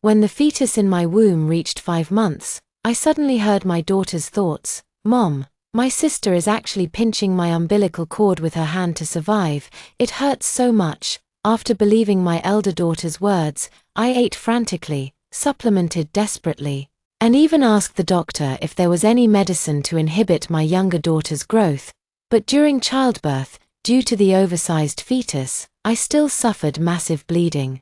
When the fetus in my womb reached 5 months, I suddenly heard my daughter's thoughts. Mom, my sister is actually pinching my umbilical cord with her hand to survive. It hurts so much. After believing my elder daughter's words, I ate frantically, supplemented desperately, and even asked the doctor if there was any medicine to inhibit my younger daughter's growth. But during childbirth, due to the oversized fetus, I still suffered massive bleeding.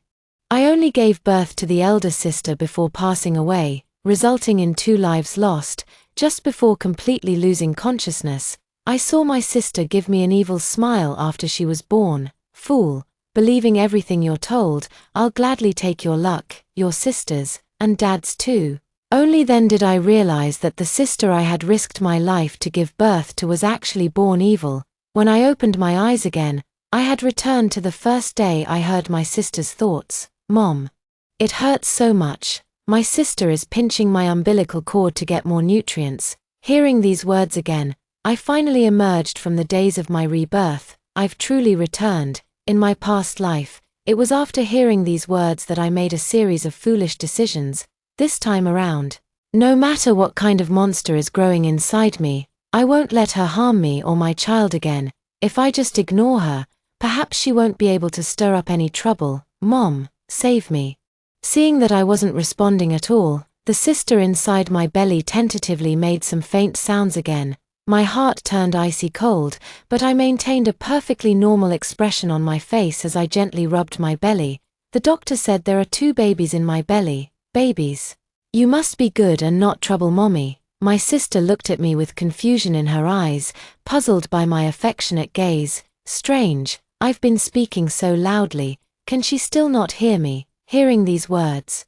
I only gave birth to the elder sister before passing away, resulting in 2 lives lost. Just before completely losing consciousness, I saw my sister give me an evil smile after she was born. Fool, believing everything you're told, I'll gladly take your luck, your sister's, and Dad's too. Only then did I realize that the sister I had risked my life to give birth to was actually born evil. When I opened my eyes again, I had returned to the first day I heard my sister's thoughts. Mom, it hurts so much. My sister is pinching my umbilical cord to get more nutrients. Hearing these words again, I finally emerged from the days of my rebirth. I've truly returned. In my past life, it was after hearing these words that I made a series of foolish decisions. This time around, no matter what kind of monster is growing inside me, I won't let her harm me or my child again. If I just ignore her, perhaps she won't be able to stir up any trouble. Mom, save me. Seeing that I wasn't responding at all, the sister inside my belly tentatively made some faint sounds again. My heart turned icy cold, but I maintained a perfectly normal expression on my face as I gently rubbed my belly. The doctor said there are 2 babies in my belly. Babies. You must be good and not trouble Mommy. My sister looked at me with confusion in her eyes, puzzled by my affectionate gaze. Strange, I've been speaking so loudly, can she still not hear me? Hearing these words,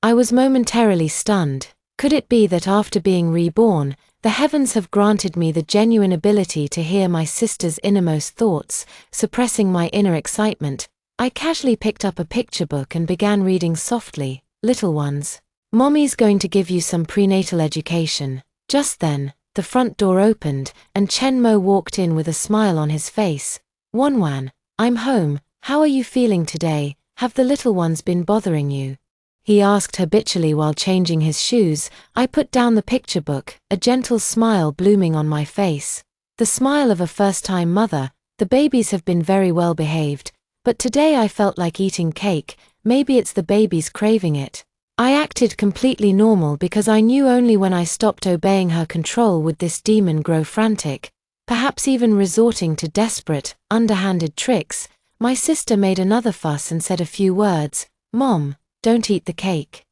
I was momentarily stunned. Could it be that after being reborn, the heavens have granted me the genuine ability to hear my sister's innermost thoughts? Suppressing my inner excitement, I casually picked up a picture book and began reading softly. Little ones, Mommy's going to give you some prenatal education. Just then, the front door opened, and Chenmo walked in with a smile on his face. Wanwan, I'm home. How are you feeling today? Have the little ones been bothering you? He asked habitually while changing his shoes. I put down the picture book, a gentle smile blooming on my face. The smile of a first-time mother. The babies have been very well behaved, but today I felt like eating cake. Maybe it's the babies craving it. I acted completely normal because I knew only when I stopped obeying her control would this demon grow frantic, perhaps even resorting to desperate, underhanded tricks. My sister made another fuss and said a few words. Mom, don't eat the cake.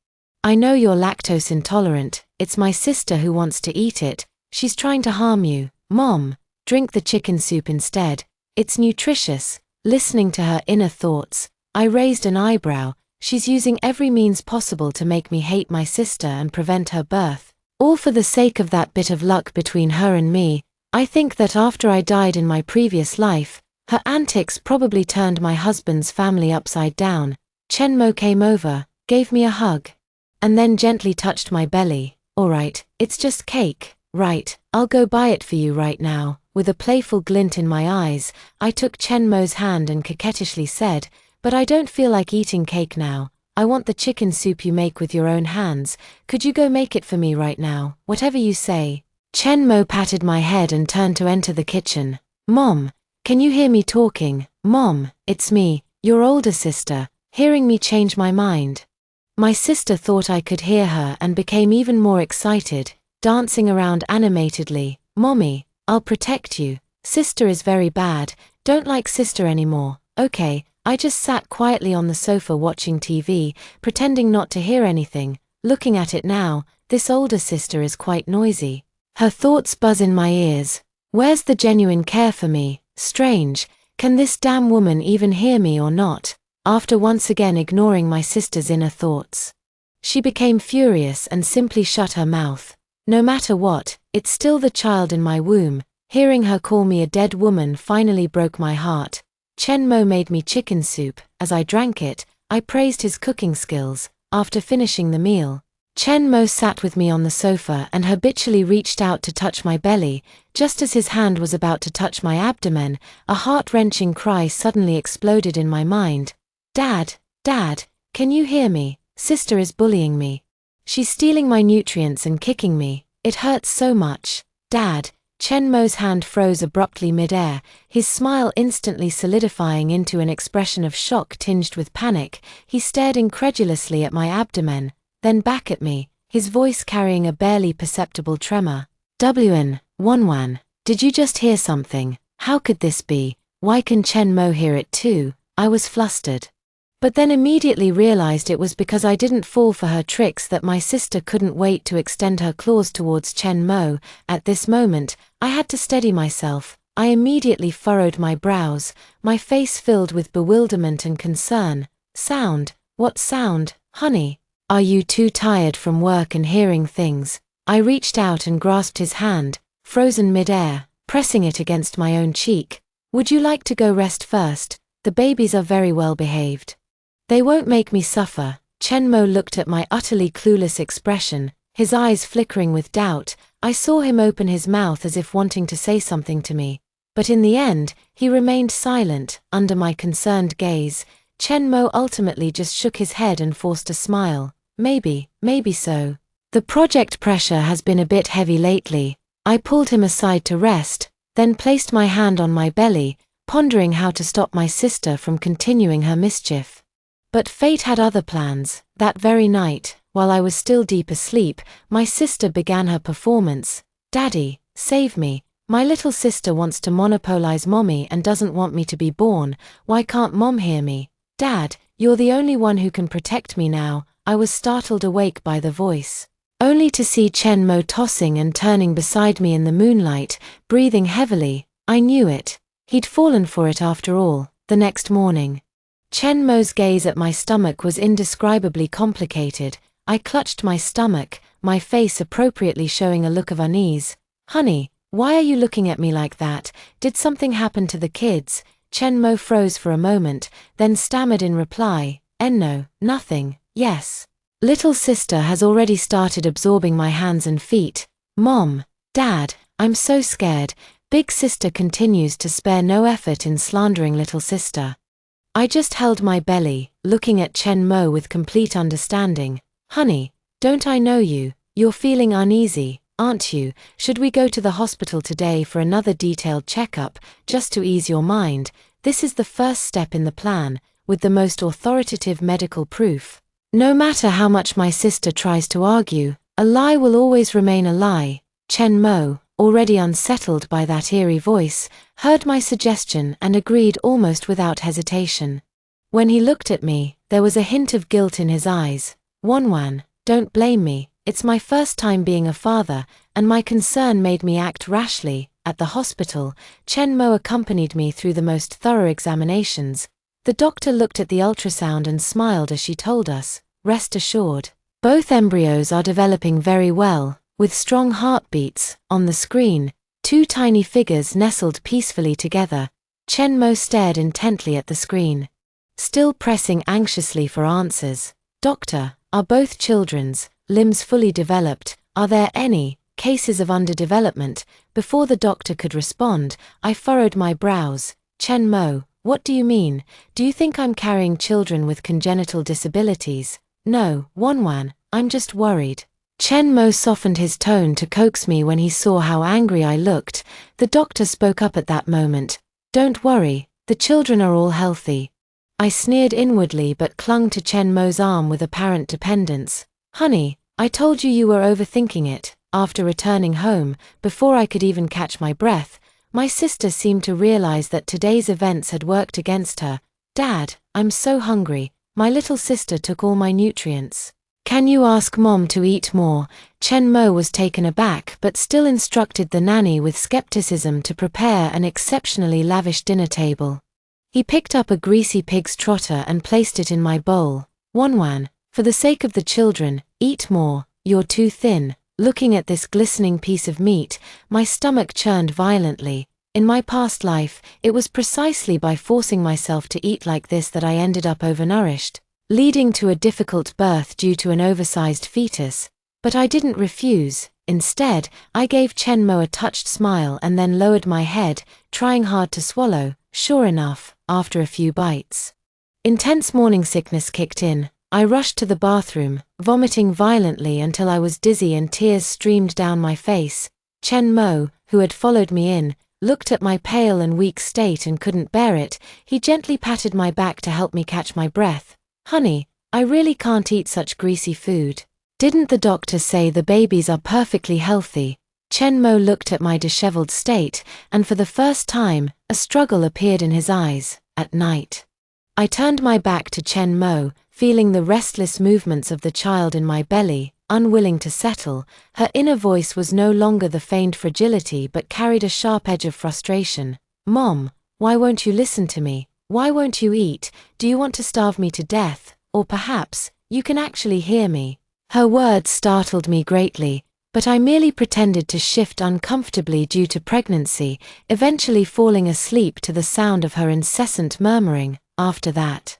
I know you're lactose intolerant. It's my sister who wants to eat it. She's trying to harm you. Mom, drink the chicken soup instead. It's nutritious. Listening to her inner thoughts, I raised an eyebrow. She's using every means possible to make me hate my sister and prevent her birth. All for the sake of that bit of luck between her and me. I think that after I died in my previous life, her antics probably turned my husband's family upside down. Chenmo came over, gave me a hug, and then gently touched my belly. All right, it's just cake, right? I'll go buy it for you right now. With a playful glint in my eyes, I took Chenmo's hand and coquettishly said, but I don't feel like eating cake now. I want the chicken soup you make with your own hands. Could you go make it for me right now? Whatever you say. Chenmo patted my head and turned to enter the kitchen. Mom, can you hear me talking? Mom, it's me, your older sister. Hearing me change my mind. My sister thought I could hear her and became even more excited, dancing around animatedly. Mommy, I'll protect you. Sister is very bad. Don't like sister anymore. Okay, I just sat quietly on the sofa watching TV, pretending not to hear anything. Looking at it now, this older sister is quite noisy. Her thoughts buzz in my ears. Where's the genuine care for me? Strange, can this damn woman even hear me or not? After once again ignoring my sister's inner thoughts, she became furious and simply shut her mouth. No matter what, it's still the child in my womb. Hearing her call me a dead woman finally broke my heart. Chenmo made me chicken soup. As I drank it, I praised his cooking skills. After finishing the meal, Chenmo sat with me on the sofa and habitually reached out to touch my belly. Just as his hand was about to touch my abdomen, a heart-wrenching cry suddenly exploded in my mind. Dad, Dad, can you hear me? Sister is bullying me. She's stealing my nutrients and kicking me. It hurts so much. Dad. Chen Mo's hand froze abruptly mid-air, his smile instantly solidifying into an expression of shock tinged with panic. He stared incredulously at my abdomen, then back at me, his voice carrying a barely perceptible tremor. Wanwan, did you just hear something? How could this be? Why can Chen Mo hear it too? I was flustered. But then immediately realized it was because I didn't fall for her tricks that my sister couldn't wait to extend her claws towards Chen Mo. At this moment, I had to steady myself. I immediately furrowed my brows, my face filled with bewilderment and concern. Sound? What sound, honey? Are you too tired from work and hearing things? I reached out and grasped his hand, frozen mid-air, pressing it against my own cheek. Would you like to go rest first? The babies are very well behaved. They won't make me suffer. Chen Mo looked at my utterly clueless expression, his eyes flickering with doubt. I saw him open his mouth as if wanting to say something to me. But in the end, he remained silent, under my concerned gaze. Chen Mo ultimately just shook his head and forced a smile. Maybe so. The project pressure has been a bit heavy lately. I pulled him aside to rest, then placed my hand on my belly, pondering how to stop my sister from continuing her mischief. But fate had other plans. That very night, while I was still deep asleep, my sister began her performance. Daddy, save me. My little sister wants to monopolize Mommy and doesn't want me to be born. Why can't Mom hear me? Dad, you're the only one who can protect me now. I was startled awake by the voice, only to see Chen Mo tossing and turning beside me in the moonlight, breathing heavily. I knew it. He'd fallen for it after all. The next morning, Chen Mo's gaze at my stomach was indescribably complicated. I clutched my stomach, my face appropriately showing a look of unease. Honey, why are you looking at me like that? Did something happen to the kids? Chen Mo froze for a moment, then stammered in reply. No, nothing. Yes. Little sister has already started absorbing my hands and feet. Mom, Dad, I'm so scared. Big sister continues to spare no effort in slandering little sister. I just held my belly, looking at Chen Mo with complete understanding. Honey, don't I know you? You're feeling uneasy, aren't you? Should we go to the hospital today for another detailed checkup, just to ease your mind? This is the first step in the plan, with the most authoritative medical proof. No matter how much my sister tries to argue, a lie will always remain a lie. Chen Mo, already unsettled by that eerie voice, heard my suggestion and agreed almost without hesitation. When he looked at me, there was a hint of guilt in his eyes. Wanwan, don't blame me. It's my first time being a father, and my concern made me act rashly. At the hospital, Chen Mo accompanied me through the most thorough examinations. The doctor looked at the ultrasound and smiled as she told us, rest assured, both embryos are developing very well, with strong heartbeats. On the screen, two tiny figures nestled peacefully together. Chen Mo stared intently at the screen, still pressing anxiously for answers. Doctor, are both children's limbs fully developed? Are there any cases of underdevelopment? Before the doctor could respond, I furrowed my brows. Chen Mo, what do you mean? Do you think I'm carrying children with congenital disabilities? No, Wanwan, I'm just worried. Chen Mo softened his tone to coax me when he saw how angry I looked. The doctor spoke up at that moment. Don't worry, the children are all healthy. I sneered inwardly but clung to Chen Mo's arm with apparent dependence. Honey, I told you you were overthinking it. After returning home, before I could even catch my breath, my sister seemed to realize that today's events had worked against her. Dad, I'm so hungry. My little sister took all my nutrients. Can you ask Mom to eat more? Chen Mo was taken aback but still instructed the nanny with skepticism to prepare an exceptionally lavish dinner table. He picked up a greasy pig's trotter and placed it in my bowl. Wanwan, for the sake of the children, eat more. You're too thin. Looking at this glistening piece of meat, my stomach churned violently. In my past life, it was precisely by forcing myself to eat like this that I ended up overnourished, leading to a difficult birth due to an oversized fetus. But I didn't refuse. Instead, I gave Chen Mo a touched smile and then lowered my head, trying hard to swallow. Sure enough, after a few bites, intense morning sickness kicked in. I rushed to the bathroom, vomiting violently until I was dizzy and tears streamed down my face. Chen Mo, who had followed me in, looked at my pale and weak state and couldn't bear it. He gently patted my back to help me catch my breath. "Honey, I really can't eat such greasy food. Didn't the doctor say the babies are perfectly healthy?" Chen Mo looked at my disheveled state, and for the first time, a struggle appeared in his eyes. At night, I turned my back to Chen Mo, feeling the restless movements of the child in my belly, unwilling to settle. Her inner voice was no longer the feigned fragility but carried a sharp edge of frustration. "Mom, why won't you listen to me? Why won't you eat? Do you want to starve me to death? Or perhaps, you can actually hear me?" Her words startled me greatly, but I merely pretended to shift uncomfortably due to pregnancy, eventually falling asleep to the sound of her incessant murmuring. After that,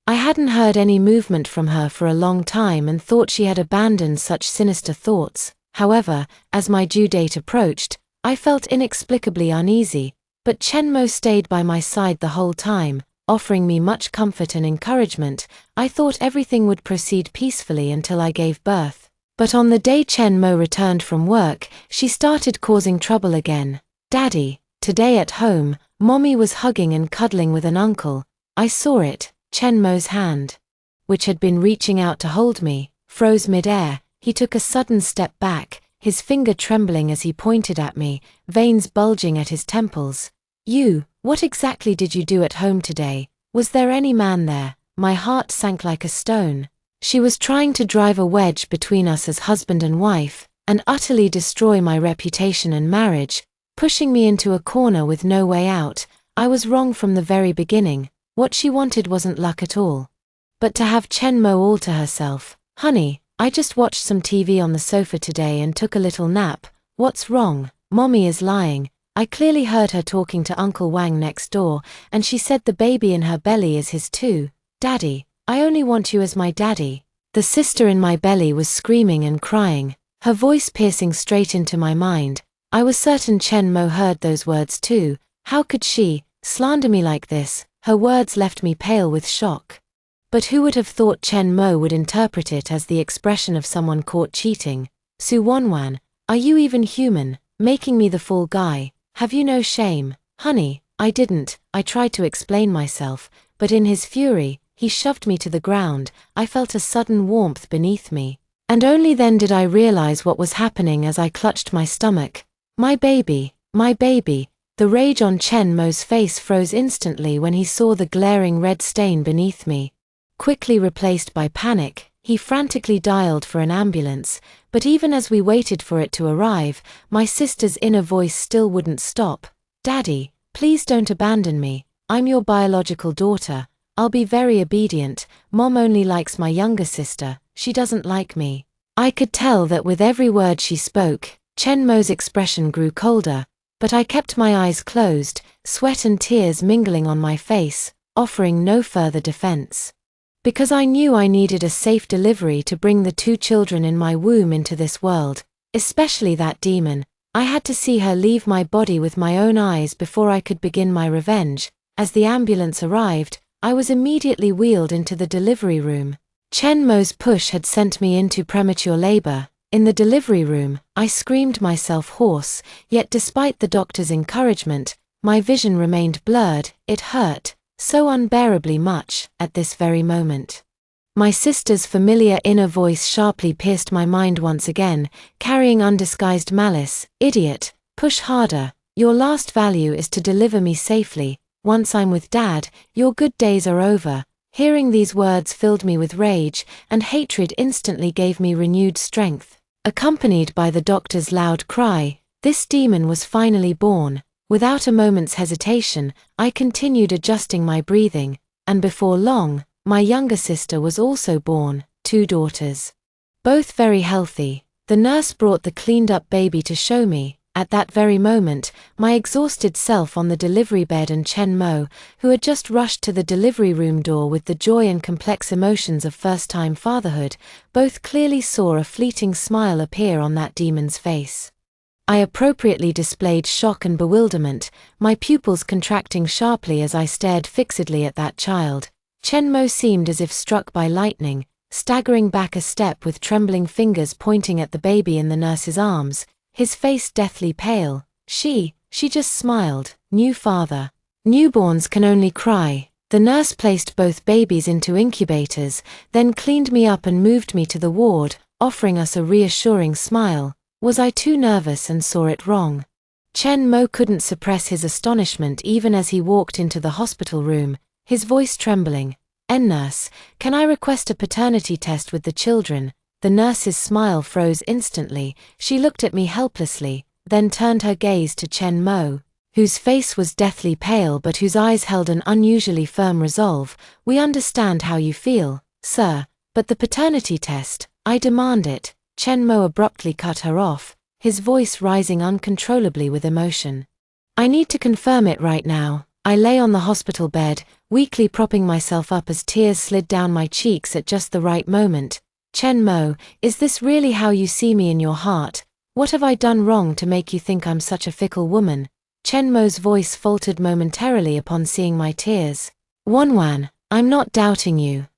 I hadn't heard any movement from her for a long time and thought she had abandoned such sinister thoughts. However, as my due date approached, I felt inexplicably uneasy, but Chen Mo stayed by my side the whole time, offering me much comfort and encouragement. I thought everything would proceed peacefully until I gave birth. But on the day Chen Mo returned from work, she started causing trouble again. "Daddy, today at home, Mommy was hugging and cuddling with an uncle. I saw it." Chen Mo's hand, which had been reaching out to hold me, froze mid-air. He took a sudden step back, his finger trembling as he pointed at me, veins bulging at his temples. What exactly did you do at home today? Was there any man there?" My heart sank like a stone. She was trying to drive a wedge between us as husband and wife, and utterly destroy my reputation and marriage, pushing me into a corner with no way out. I was wrong from the very beginning. What she wanted wasn't luck at all. But to have Chen Mo all to herself. "Honey, I just watched some TV on the sofa today and took a little nap. What's wrong? Mommy is lying. I clearly heard her talking to Uncle Wang next door, and she said the baby in her belly is his too. Daddy, I only want you as my daddy." The sister in my belly was screaming and crying, her voice piercing straight into my mind. I was certain Chen Mo heard those words too. How could she slander me like this? Her words left me pale with shock. But who would have thought Chen Mo would interpret it as the expression of someone caught cheating? "Su Wanwan, are you even human, making me the fool guy? Have you no shame?" "Honey, I didn't." I tried to explain myself, but in his fury, he shoved me to the ground. I felt a sudden warmth beneath me, and only then did I realize what was happening as I clutched my stomach. My baby, my baby." The rage on Chen Mo's face froze instantly when he saw the glaring red stain beneath me. Quickly replaced by panic, he frantically dialed for an ambulance, but even as we waited for it to arrive, my sister's inner voice still wouldn't stop. "Daddy, please don't abandon me. I'm your biological daughter. I'll be very obedient. Mom only likes my younger sister. She doesn't like me." I could tell that with every word she spoke, Chen Mo's expression grew colder, but I kept my eyes closed, sweat and tears mingling on my face, offering no further defense. Because I knew I needed a safe delivery to bring the 2 children in my womb into this world, especially that demon. I had to see her leave my body with my own eyes before I could begin my revenge. As the ambulance arrived, I was immediately wheeled into the delivery room. Chen Mo's push had sent me into premature labor. In the delivery room, I screamed myself hoarse, yet despite the doctor's encouragement, my vision remained blurred. It hurt, so unbearably much, at this very moment. My sister's familiar inner voice sharply pierced my mind once again, carrying undisguised malice. "Idiot, push harder. Your last value is to deliver me safely. Once I'm with Dad, your good days are over." Hearing these words filled me with rage, and hatred instantly gave me renewed strength. Accompanied by the doctor's loud cry, "This demon was finally born." Without a moment's hesitation, I continued adjusting my breathing, and before long, my younger sister was also born, 2 daughters. Both very healthy. The nurse brought the cleaned-up baby to show me. At that very moment, my exhausted self on the delivery bed and Chen Mo, who had just rushed to the delivery room door with the joy and complex emotions of first-time fatherhood, both clearly saw a fleeting smile appear on that demon's face. I appropriately displayed shock and bewilderment, my pupils contracting sharply as I stared fixedly at that child. Chen Mo seemed as if struck by lightning, staggering back a step with trembling fingers pointing at the baby in the nurse's arms, his face deathly pale. She just smiled. New father. Newborns can only cry. The nurse placed both babies into incubators, then cleaned me up and moved me to the ward, offering us a reassuring smile. Was I too nervous and saw it wrong? Chen Mo couldn't suppress his astonishment even as he walked into the hospital room, his voice trembling. Nurse, can I request a paternity test with the children? The nurse's smile froze instantly. She looked at me helplessly, then turned her gaze to Chen Mo, whose face was deathly pale but whose eyes held an unusually firm resolve. We understand how you feel, sir, but the paternity test, I demand it. Chen Mo abruptly cut her off, his voice rising uncontrollably with emotion. I need to confirm it right now. I lay on the hospital bed, weakly propping myself up as tears slid down my cheeks at just the right moment. Chen Mo, is this really how you see me in your heart? What have I done wrong to make you think I'm such a fickle woman? Chen Mo's voice faltered momentarily upon seeing my tears. Wanwan, I'm not doubting you,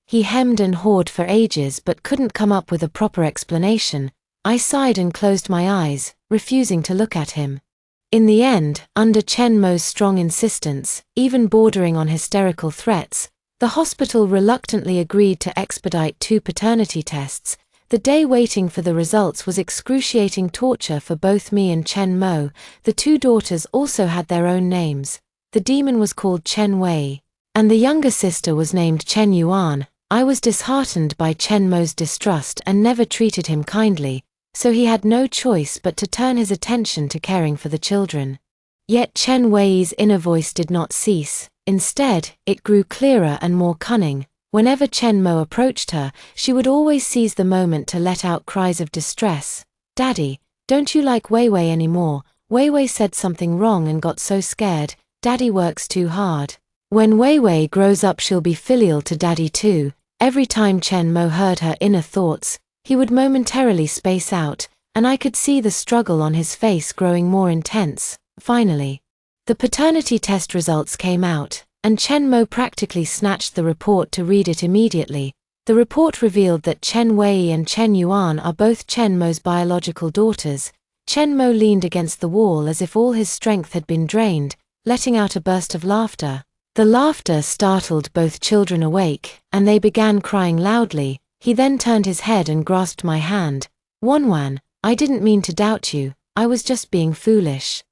he hemmed and hawed for ages but couldn't come up with a proper explanation. I sighed and closed my eyes, refusing to look at him. In the end, under Chen Mo's strong insistence, even bordering on hysterical threats, the hospital reluctantly agreed to expedite 2 paternity tests. The day waiting for the results was excruciating torture for both me and Chen Mo. The 2 daughters also had their own names. The demon was called Chen Wei, and the younger sister was named Chen Yuan. I was disheartened by Chen Mo's distrust and never treated him kindly, so he had no choice but to turn his attention to caring for the children. Yet Chen Wei's inner voice did not cease. Instead, it grew clearer and more cunning. Whenever Chen Mo approached her, she would always seize the moment to let out cries of distress. Daddy, don't you like Weiwei anymore? Weiwei said something wrong and got so scared. Daddy works too hard. When Weiwei grows up she'll be filial to Daddy too. Every time Chen Mo heard her inner thoughts, he would momentarily space out, and I could see the struggle on his face growing more intense. Finally, the paternity test results came out, and Chen Mo practically snatched the report to read it immediately. The report revealed that Chen Wei and Chen Yuan are both Chen Mo's biological daughters. Chen Mo leaned against the wall as if all his strength had been drained, letting out a burst of laughter. The laughter startled both children awake, and they began crying loudly. He then turned his head and grasped my hand. Wanwan, I didn't mean to doubt you, I was just being foolish.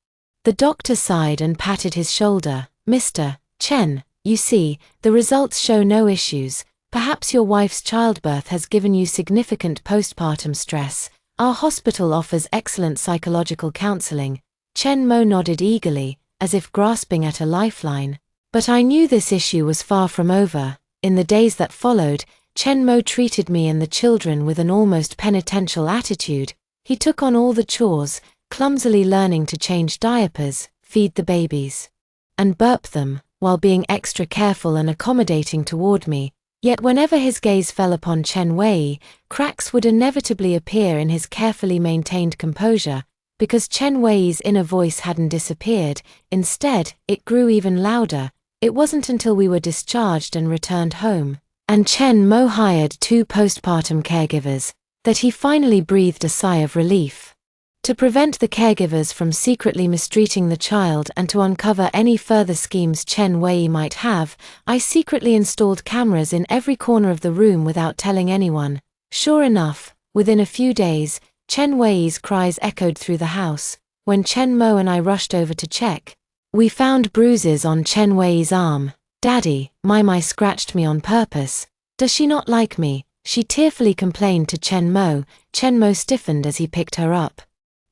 The doctor sighed and patted his shoulder. Mr. Chen, you see, the results show no issues. Perhaps your wife's childbirth has given you significant postpartum stress. Our hospital offers excellent psychological counseling. Chen Mo nodded eagerly, as if grasping at a lifeline. But I knew this issue was far from over. In the days that followed, Chen Mo treated me and the children with an almost penitential attitude. He took on all the chores, clumsily learning to change diapers, feed the babies, and burp them, while being extra careful and accommodating toward me. Yet whenever his gaze fell upon Chen Wei, cracks would inevitably appear in his carefully maintained composure, because Chen Wei's inner voice hadn't disappeared. Instead, it grew even louder. It wasn't until we were discharged and returned home, and Chen Mo hired 2 postpartum caregivers, that he finally breathed a sigh of relief. To prevent the caregivers from secretly mistreating the child and to uncover any further schemes Chen Wei might have, I secretly installed cameras in every corner of the room without telling anyone. Sure enough, within a few days, Chen Wei's cries echoed through the house. When Chen Mo and I rushed over to check, we found bruises on Chen Wei's arm. Daddy, Mai scratched me on purpose. Does she not like me? She tearfully complained to Chen Mo. Chen Mo stiffened as he picked her up,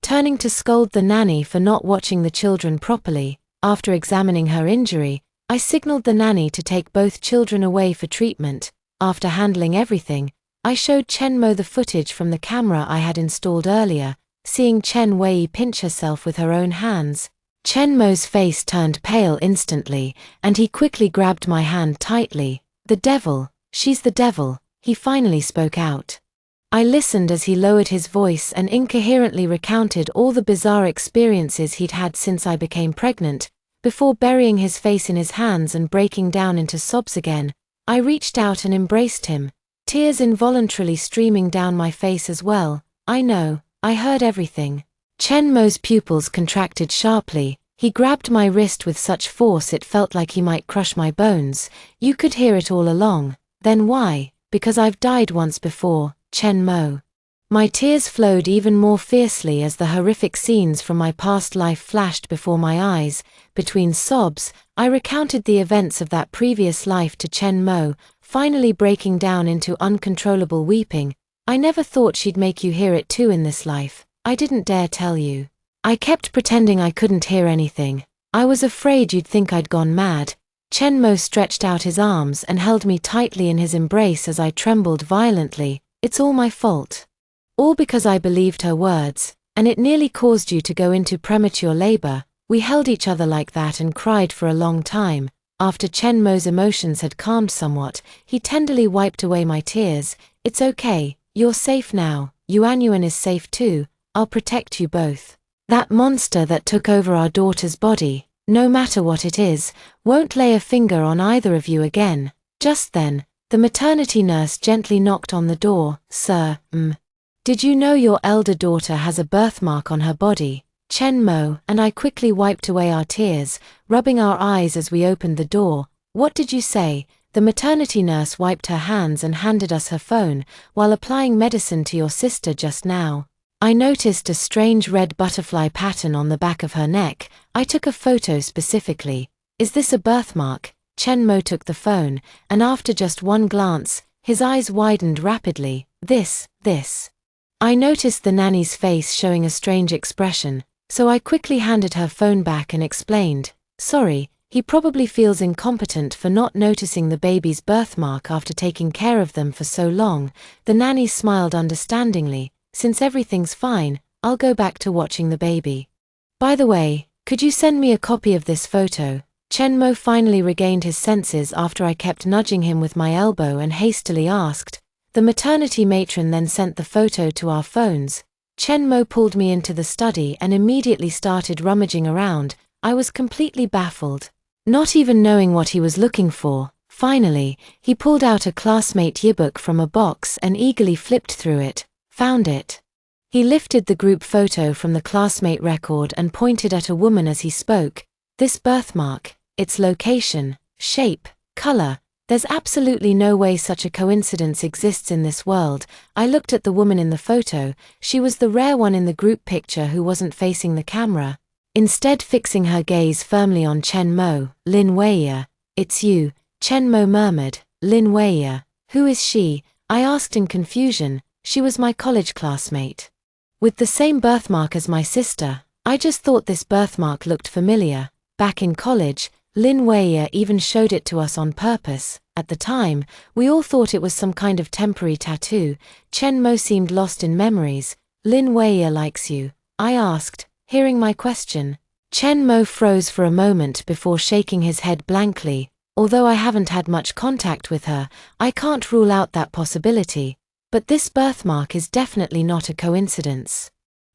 turning to scold the nanny for not watching the children properly. After examining her injury, I signaled the nanny to take both children away for treatment. After handling everything, I showed Chen Mo the footage from the camera I had installed earlier. Seeing Chen Wei pinch herself with her own hands, Chen Mo's face turned pale instantly, and he quickly grabbed my hand tightly. The devil, she's the devil, he finally spoke out. I listened as he lowered his voice and incoherently recounted all the bizarre experiences he'd had since I became pregnant, before burying his face in his hands and breaking down into sobs again. I reached out and embraced him, tears involuntarily streaming down my face as well. I know, I heard everything. Chen Mo's pupils contracted sharply. He grabbed my wrist with such force it felt like he might crush my bones. You could hear it all along. Then why? Because I've died once before, Chen Mo. My tears flowed even more fiercely as the horrific scenes from my past life flashed before my eyes. Between sobs, I recounted the events of that previous life to Chen Mo, finally breaking down into uncontrollable weeping. I never thought she'd make you hear it too in this life. I didn't dare tell you. I kept pretending I couldn't hear anything. I was afraid you'd think I'd gone mad. Chen Mo stretched out his arms and held me tightly in his embrace as I trembled violently. It's all my fault. All because I believed her words, and it nearly caused you to go into premature labor. We held each other like that and cried for a long time. After Chen Mo's emotions had calmed somewhat, he tenderly wiped away my tears. It's okay, you're safe now. Yuanyuan is safe too. I'll protect you both. That monster that took over our daughter's body, no matter what it is, won't lay a finger on either of you again. Just then, the maternity nurse gently knocked on the door. Sir, did you know your elder daughter has a birthmark on her body? Chen Mo and I quickly wiped away our tears, rubbing our eyes as we opened the door. What did you say? The maternity nurse wiped her hands and handed us her phone. While applying medicine to your sister just now, I noticed a strange red butterfly pattern on the back of her neck. I took a photo specifically. Is this a birthmark? Chen Mo took the phone, and after just one glance, his eyes widened rapidly. This. I noticed the nanny's face showing a strange expression, so I quickly handed her phone back and explained. Sorry, he probably feels incompetent for not noticing the baby's birthmark after taking care of them for so long. The nanny smiled understandingly. Since everything's fine, I'll go back to watching the baby. By the way, could you send me a copy of this photo? Chen Mo finally regained his senses after I kept nudging him with my elbow and hastily asked. The maternity matron then sent the photo to our phones. Chen Mo pulled me into the study and immediately started rummaging around. I was completely baffled, not even knowing what he was looking for. Finally, he pulled out a classmate yearbook from a box and eagerly flipped through it. Found it. He lifted the group photo from the classmate record and pointed at a woman as he spoke. This birthmark, its location, shape, color. There's absolutely no way such a coincidence exists in this world. I looked at the woman in the photo. She was the rare one in the group picture who wasn't facing the camera, instead fixing her gaze firmly on Chen Mo. Lin Weiya. It's you, Chen Mo murmured. Lin Weiya. Who is she? I asked in confusion. She was my college classmate, with the same birthmark as my sister. I just thought this birthmark looked familiar. Back in college, Lin Weiya even showed it to us on purpose. At the time, we all thought it was some kind of temporary tattoo. Chen Mo seemed lost in memories. Lin Weiya likes you? I asked, hearing my question. Chen Mo froze for a moment before shaking his head blankly. Although I haven't had much contact with her, I can't rule out that possibility. But this birthmark is definitely not a coincidence.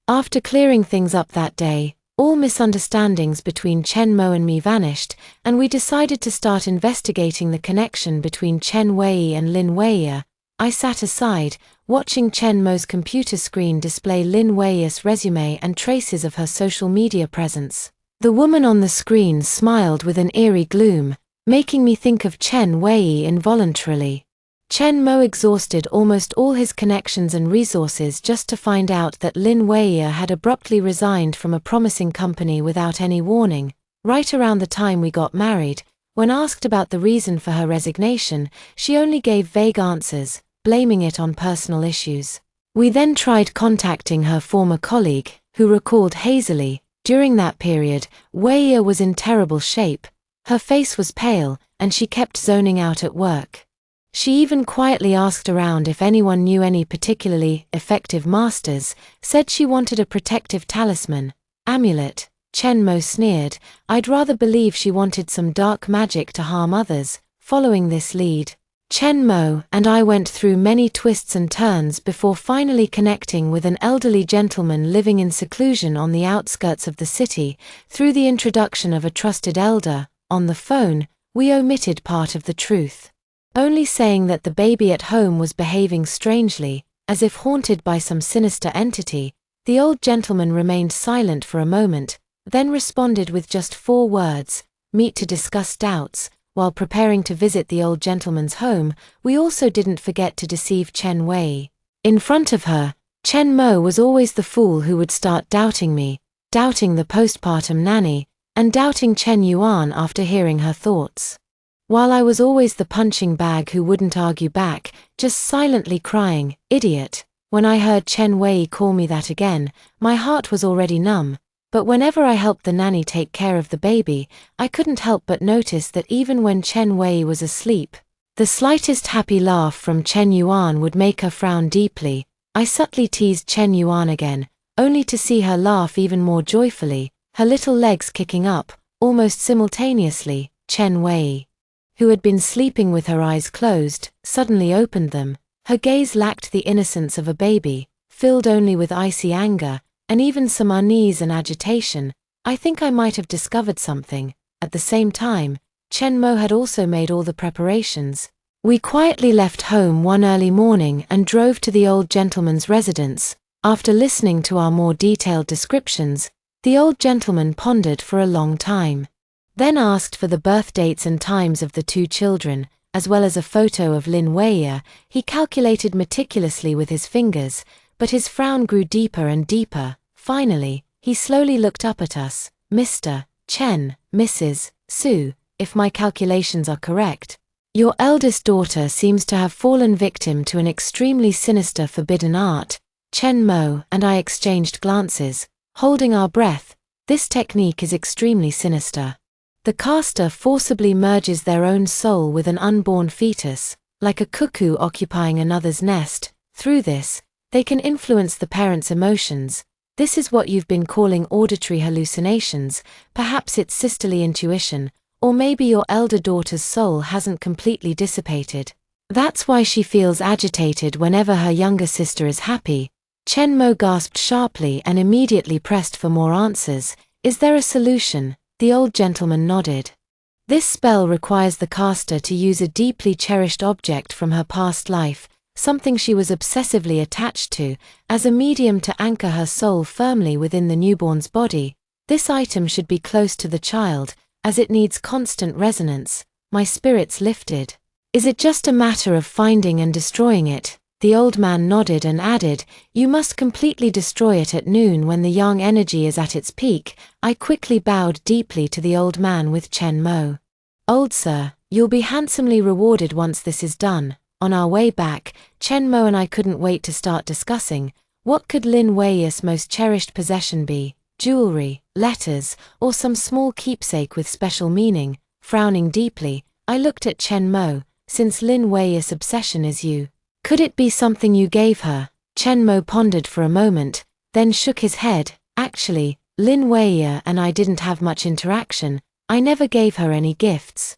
After clearing things up that day, all misunderstandings between Chen Mo and me vanished, and we decided to start investigating the connection between Chen Wei and Lin Weiya. I sat aside, watching Chen Mo's computer screen display Lin Weiya's resume and traces of her social media presence. The woman on the screen smiled with an eerie gloom, making me think of Chen Wei involuntarily. Chen Mo exhausted almost all his connections and resources just to find out that Lin Weiya had abruptly resigned from a promising company without any warning. Right around the time we got married, when asked about the reason for her resignation, she only gave vague answers, blaming it on personal issues. We then tried contacting her former colleague, who recalled hazily, during that period, Weiya was in terrible shape. Her face was pale, and she kept zoning out at work. She even quietly asked around if anyone knew any particularly effective masters, said she wanted a protective talisman, amulet. Chen Mo sneered. I'd rather believe she wanted some dark magic to harm others. Following this lead, Chen Mo and I went through many twists and turns before finally connecting with an elderly gentleman living in seclusion on the outskirts of the city. Through the introduction of a trusted elder, on the phone, we omitted part of the truth only saying that the baby at home was behaving strangely, as if haunted by some sinister entity. The old gentleman remained silent for a moment, then responded with just 4 words, "Meet to discuss doubts." While preparing to visit the old gentleman's home, we also didn't forget to deceive Chen Wei. In front of her, Chen Mo was always the fool who would start doubting me, doubting the postpartum nanny, and doubting Chen Yuan after hearing her thoughts. While I was always the punching bag who wouldn't argue back, just silently crying, "Idiot." When I heard Chen Wei call me that again, my heart was already numb. But whenever I helped the nanny take care of the baby, I couldn't help but notice that even when Chen Wei was asleep, the slightest happy laugh from Chen Yuan would make her frown deeply. I subtly teased Chen Yuan again, only to see her laugh even more joyfully, her little legs kicking up, almost simultaneously. Chen Wei, who had been sleeping with her eyes closed, suddenly opened them. Her gaze lacked the innocence of a baby, filled only with icy anger, and even some unease and agitation. I think I might have discovered something. At the same time, Chen Mo had also made all the preparations. We quietly left home one early morning and drove to the old gentleman's residence. After listening to our more detailed descriptions, the old gentleman pondered for a long time. Then asked for the birth dates and times of the 2 children, as well as a photo of Lin Weiya. He calculated meticulously with his fingers, but his frown grew deeper and deeper. Finally, he slowly looked up at us. "Mr. Chen, Mrs. Su, if my calculations are correct, your eldest daughter seems to have fallen victim to an extremely sinister forbidden art." Chen Mo and I exchanged glances, holding our breath. This technique is extremely sinister. The caster forcibly merges their own soul with an unborn fetus, like a cuckoo occupying another's nest. Through this, they can influence the parent's emotions. This is what you've been calling auditory hallucinations. Perhaps it's sisterly intuition, or maybe your elder daughter's soul hasn't completely dissipated. That's why she feels agitated whenever her younger sister is happy. Chen Mo gasped sharply and immediately pressed for more answers. "Is there a solution?" The old gentleman nodded. "This spell requires the caster to use a deeply cherished object from her past life, something she was obsessively attached to, as a medium to anchor her soul firmly within the newborn's body. This item should be close to the child, as it needs constant resonance." My spirits lifted. "Is it just a matter of finding and destroying it?" The old man nodded and added, "You must completely destroy it at noon when the yang energy is at its peak." I quickly bowed deeply to the old man with Chen Mo. "Old sir, you'll be handsomely rewarded once this is done." On our way back, Chen Mo and I couldn't wait to start discussing. What could Lin Weiya's most cherished possession be? Jewelry, letters, or some small keepsake with special meaning? Frowning deeply, I looked at Chen Mo. "Since Lin Weiya's obsession is you, could it be something you gave her?" Chen Mo pondered for a moment, then shook his head. "Actually, Lin Weiya and I didn't have much interaction. I never gave her any gifts.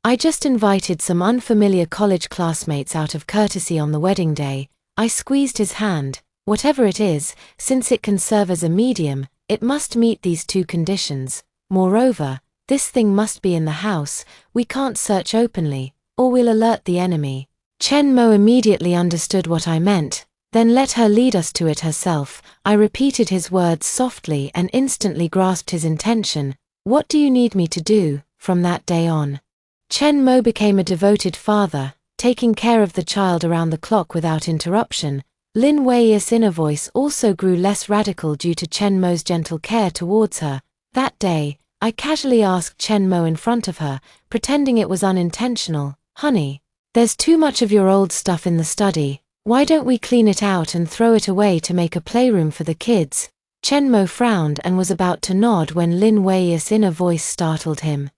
I just invited some unfamiliar college classmates out of courtesy on the wedding day." I squeezed his hand. "Whatever it is, since it can serve as a medium, it must meet these 2 conditions. Moreover, this thing must be in the house. We can't search openly, or we'll alert the enemy." Chen Mo immediately understood what I meant. "Then let her lead us to it herself." I repeated his words softly and instantly grasped his intention. "What do you need me to do?" From that day on, Chen Mo became a devoted father, taking care of the child around the clock without interruption. Lin Weiya's inner voice also grew less radical due to Chen Mo's gentle care towards her. That day, I casually asked Chen Mo in front of her, pretending it was unintentional, "Honey, there's too much of your old stuff in the study. Why don't we clean it out and throw it away to make a playroom for the kids?" Chen Mo frowned and was about to nod when Lin Weiya's inner voice startled him.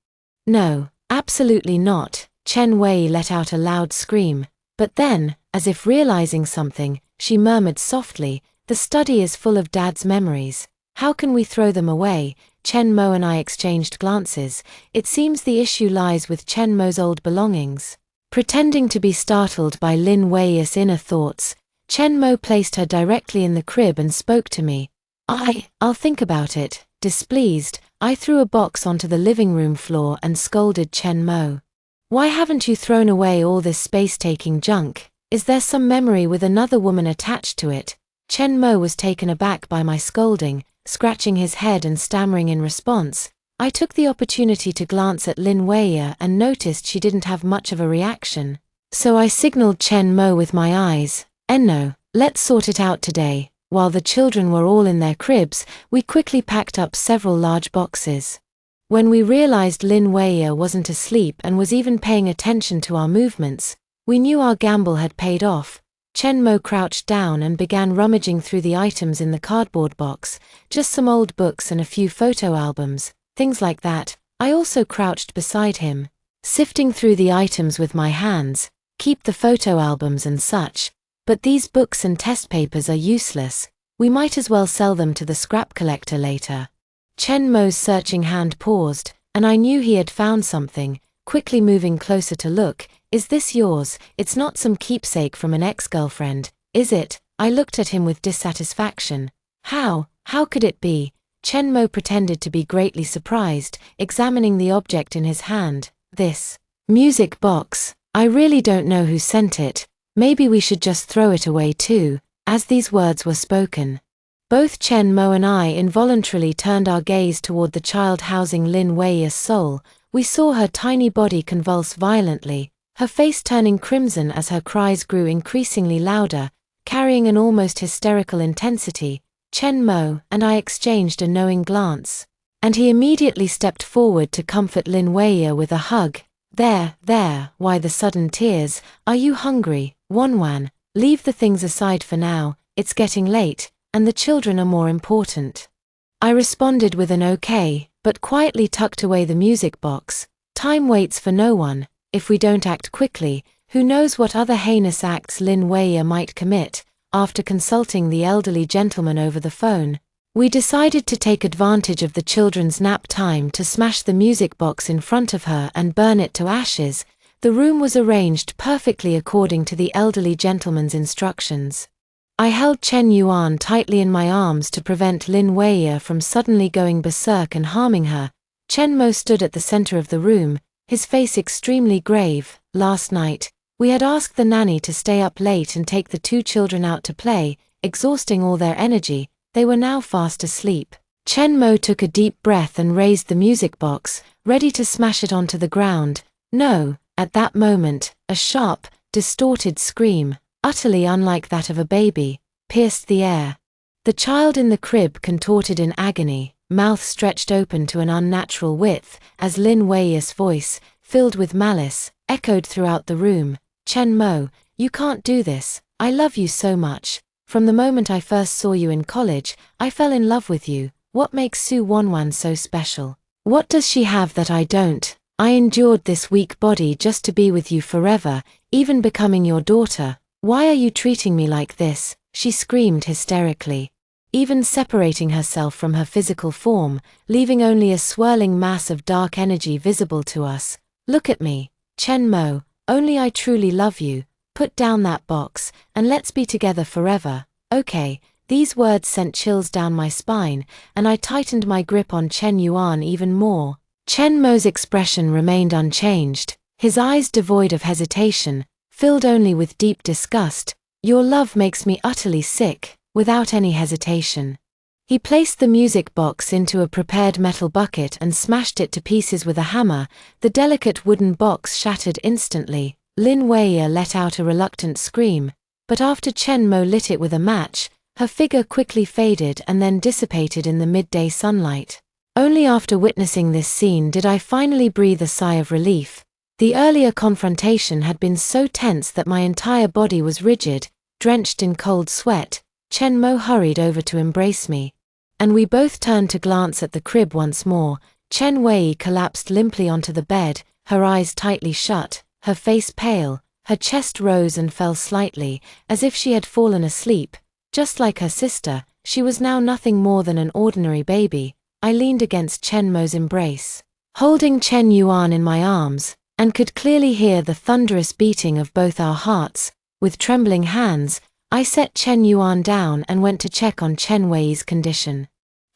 "No, absolutely not." Chen Wei let out a loud scream. But then, as if realizing something, she murmured softly, "The study is full of Dad's memories. How can we throw them away?" Chen Mo and I exchanged glances. It seems the issue lies with Chen Mo's old belongings. Pretending to be startled by Lin Weiya's inner thoughts, Chen Mo placed her directly in the crib and spoke to me. I'll think about it." Displeased, I threw a box onto the living room floor and scolded Chen Mo. Why haven't you thrown away all this space-taking junk? Is there some memory with another woman attached to it? Chen Mo was taken aback by my scolding, scratching his head and stammering in response. I took the opportunity to glance at Lin Weiya and noticed she didn't have much of a reaction. So I signaled Chen Mo with my eyes. "No, let's sort it out today." While the children were all in their cribs, we quickly packed up several large boxes. When we realized Lin Weiya wasn't asleep and was even paying attention to our movements, we knew our gamble had paid off. Chen Mo crouched down and began rummaging through the items in the cardboard box, just some old books and a few photo albums, things like that. I also crouched beside him, sifting through the items with my hands. Keep the photo albums and such, but these books and test papers are useless. We might as well sell them to the scrap collector later. Chen Mo's searching hand paused, and I knew he had found something, quickly moving closer to look. "Is this yours? It's not some keepsake from an ex-girlfriend, is it?" I looked at him with dissatisfaction. How could it be?" Chen Mo pretended to be greatly surprised, examining the object in his hand. "This music box. I really don't know who sent it. Maybe we should just throw it away too." As these words were spoken, both Chen Mo and I involuntarily turned our gaze toward the child housing Lin Weiya's soul. We saw her tiny body convulse violently, her face turning crimson as her cries grew increasingly louder, carrying an almost hysterical intensity. Chen Mo and I exchanged a knowing glance, and he immediately stepped forward to comfort Lin Weiya with a hug. There, why the sudden tears? Are you hungry, Wanwan? Leave the things aside for now, it's getting late, and the children are more important." I responded with an okay, but quietly tucked away the music box. Time waits for no one. If we don't act quickly, who knows what other heinous acts Lin Weiya might commit. After consulting the elderly gentleman over the phone, we decided to take advantage of the children's nap time to smash the music box in front of her and burn it to ashes. The room was arranged perfectly according to the elderly gentleman's instructions. I held Chen Yuan tightly in my arms to prevent Lin Weiya from suddenly going berserk and harming her. Chen Mo stood at the center of the room, his face extremely grave. Last night, we had asked the nanny to stay up late and take the two children out to play, exhausting all their energy. They were now fast asleep. Chen Mo took a deep breath and raised the music box, ready to smash it onto the ground. No, at that moment, a sharp, distorted scream, utterly unlike that of a baby, pierced the air. The child in the crib contorted in agony, mouth stretched open to an unnatural width, as Lin Weiya's voice, filled with malice, echoed throughout the room. "Chen Mo, you can't do this. I love you so much. From the moment I first saw you in college, I fell in love with you. What makes Su Wanwan so special? What does she have that I don't? I endured this weak body just to be with you forever, even becoming your daughter. Why are you treating me like this?" she screamed hysterically, even separating herself from her physical form, leaving only a swirling mass of dark energy visible to us. "Look at me, Chen Mo, only I truly love you. Put down that box, and let's be together forever, okay?" These words sent chills down my spine, and I tightened my grip on Chen Yuan even more. Chen Mo's expression remained unchanged, his eyes devoid of hesitation, filled only with deep disgust. "Your love makes me utterly sick." Without any hesitation, he placed the music box into a prepared metal bucket and smashed it to pieces with a hammer. The delicate wooden box shattered instantly. Lin Weiya let out a reluctant scream, but after Chen Mo lit it with a match, her figure quickly faded and then dissipated in the midday sunlight. Only after witnessing this scene did I finally breathe a sigh of relief. The earlier confrontation had been so tense that my entire body was rigid, drenched in cold sweat. Chen Mo hurried over to embrace me, and we both turned to glance at the crib once more. Chen Wei collapsed limply onto the bed, her eyes tightly shut, her face pale, her chest rose and fell slightly, as if she had fallen asleep. Just like her sister, she was now nothing more than an ordinary baby. I leaned against Chen Mo's embrace, holding Chen Yuan in my arms, and could clearly hear the thunderous beating of both our hearts. With trembling hands, I set Chen Yuan down and went to check on Chen Wei's condition.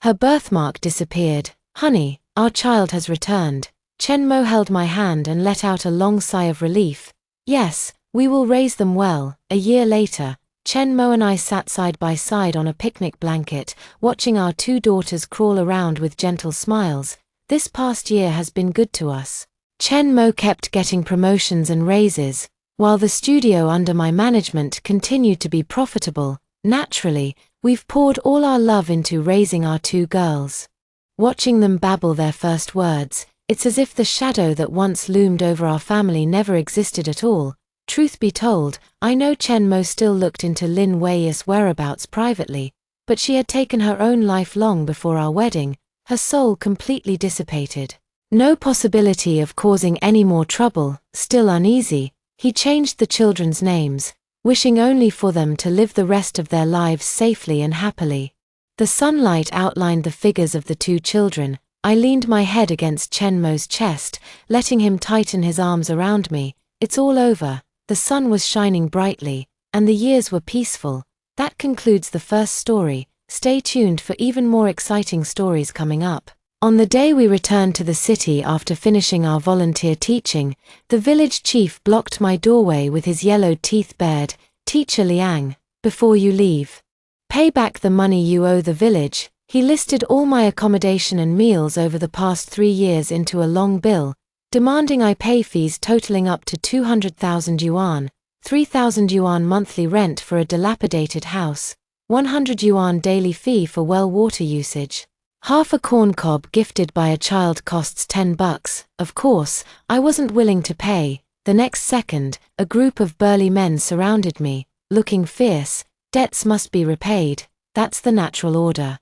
Her birthmark disappeared. "Honey, our child has returned." Chen Mo held my hand and let out a long sigh of relief. Yes, we will raise them well. A year later, Chen Mo and I sat side by side on a picnic blanket, watching our two daughters crawl around with gentle smiles. This past year has been good to us. Chen Mo kept getting promotions and raises, while the studio under my management continued to be profitable. Naturally, we've poured all our love into raising our two girls. Watching them babble their first words, it's as if the shadow that once loomed over our family never existed at all. Truth be told, I know Chen Mo still looked into Lin Wei's whereabouts privately, but she had taken her own life long before our wedding, her soul completely dissipated. No possibility of causing any more trouble, still uneasy, he changed the children's names, wishing only for them to live the rest of their lives safely and happily. The sunlight outlined the figures of the two children. I leaned my head against Chen Mo's chest, letting him tighten his arms around me. It's all over. The sun was shining brightly, and the years were peaceful. That concludes the first story. Stay tuned for even more exciting stories coming up. On the day we returned to the city after finishing our volunteer teaching, the village chief blocked my doorway with his yellowed teeth bared. "Teacher Liang, before you leave, pay back the money you owe the village." He listed all my accommodation and meals over the past 3 years into a long bill, demanding I pay fees totaling up to 200,000 yuan, 3,000 yuan monthly rent for a dilapidated house, 100 yuan daily fee for well water usage. Half a corn cob gifted by a child costs 10 bucks. Of course, I wasn't willing to pay. The next second, a group of burly men surrounded me, looking fierce. Debts must be repaid. That's the natural order.